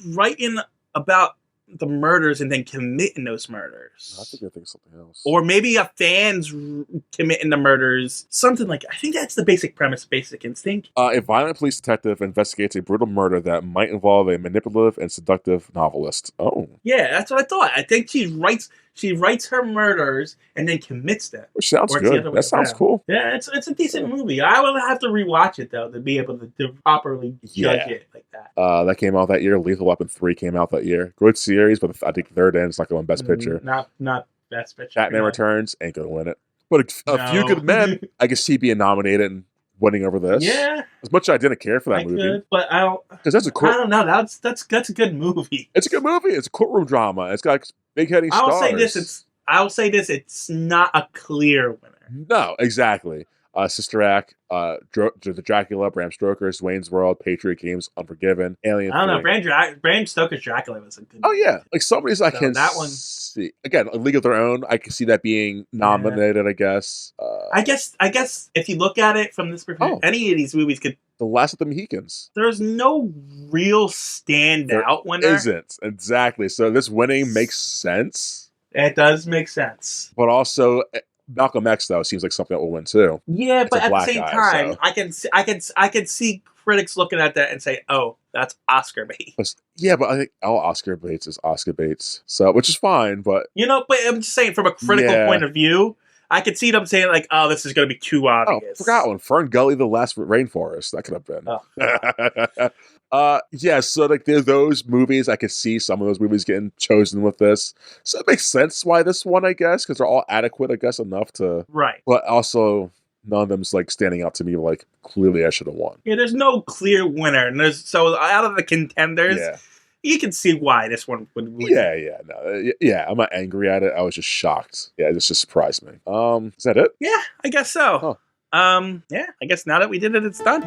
writing about the murders and then committing those murders. I think you're thinking something else. Or maybe a fan's committing the murders. Something like, I think that's the basic premise of Basic Instinct. A violent police detective investigates a brutal murder that might involve a manipulative and seductive novelist. Oh. Yeah, that's what I thought. I think she writes her murders and then commits them. Which sounds good. That sounds cool. Yeah, it's a decent movie. I will have to rewatch it, though, to be able to properly judge it like that. That came out that year. Lethal Weapon 3 came out that year. Good series, but I think third end's not going to win Best Picture. Not Best Picture. Batman Returns ain't going to win it. But a Few Good Men, I can see being nominated and winning over this. Yeah. As much as I didn't care for that movie. Could, but I don't. Because that's a cool. I don't know. That's a good movie. It's a good movie. It's a courtroom drama. It's got big heading stars. I'll say this. It's not a clear winner. No, exactly. Sister Act, the Dracula, Bram Stoker's Wayne's World, Patriot Games, Unforgiven, Alien. I don't know. Bram Stoker's Dracula was a good. Oh yeah, like some of these I can see. Again, A League of Their Own. I can see that being nominated. Yeah. I guess. I guess if you look at it from this perspective, any of these movies could. The Last of the Mohicans. There's no real standout winner. Isn't exactly. So this winning makes sense. It does make sense, but also. Malcolm X though seems like something that will win too. Yeah, but at the same time, so. I can see critics looking at that and say, "Oh, that's Oscar bait." Yeah, but I think all Oscar baits is Oscar baits, so which is fine. But but I'm just saying from a critical point of view, I could see them saying like, "Oh, this is going to be too obvious." Oh, forgot one. Fern Gully, The Last Rainforest. That could have been. Oh. So like there's those movies. I could see some of those movies getting chosen with this. So it makes sense why this one, I guess, because they're all adequate, I guess, enough to. Right. But also none of them's like standing out to me like clearly I should have won. Yeah, there's no clear winner. And so out of the contenders. Yeah. You can see why this one would win. I'm not angry at it. I was just shocked. Yeah, this just surprised me. Is that it? Yeah, I guess so. Huh. I guess now that we did it, it's done.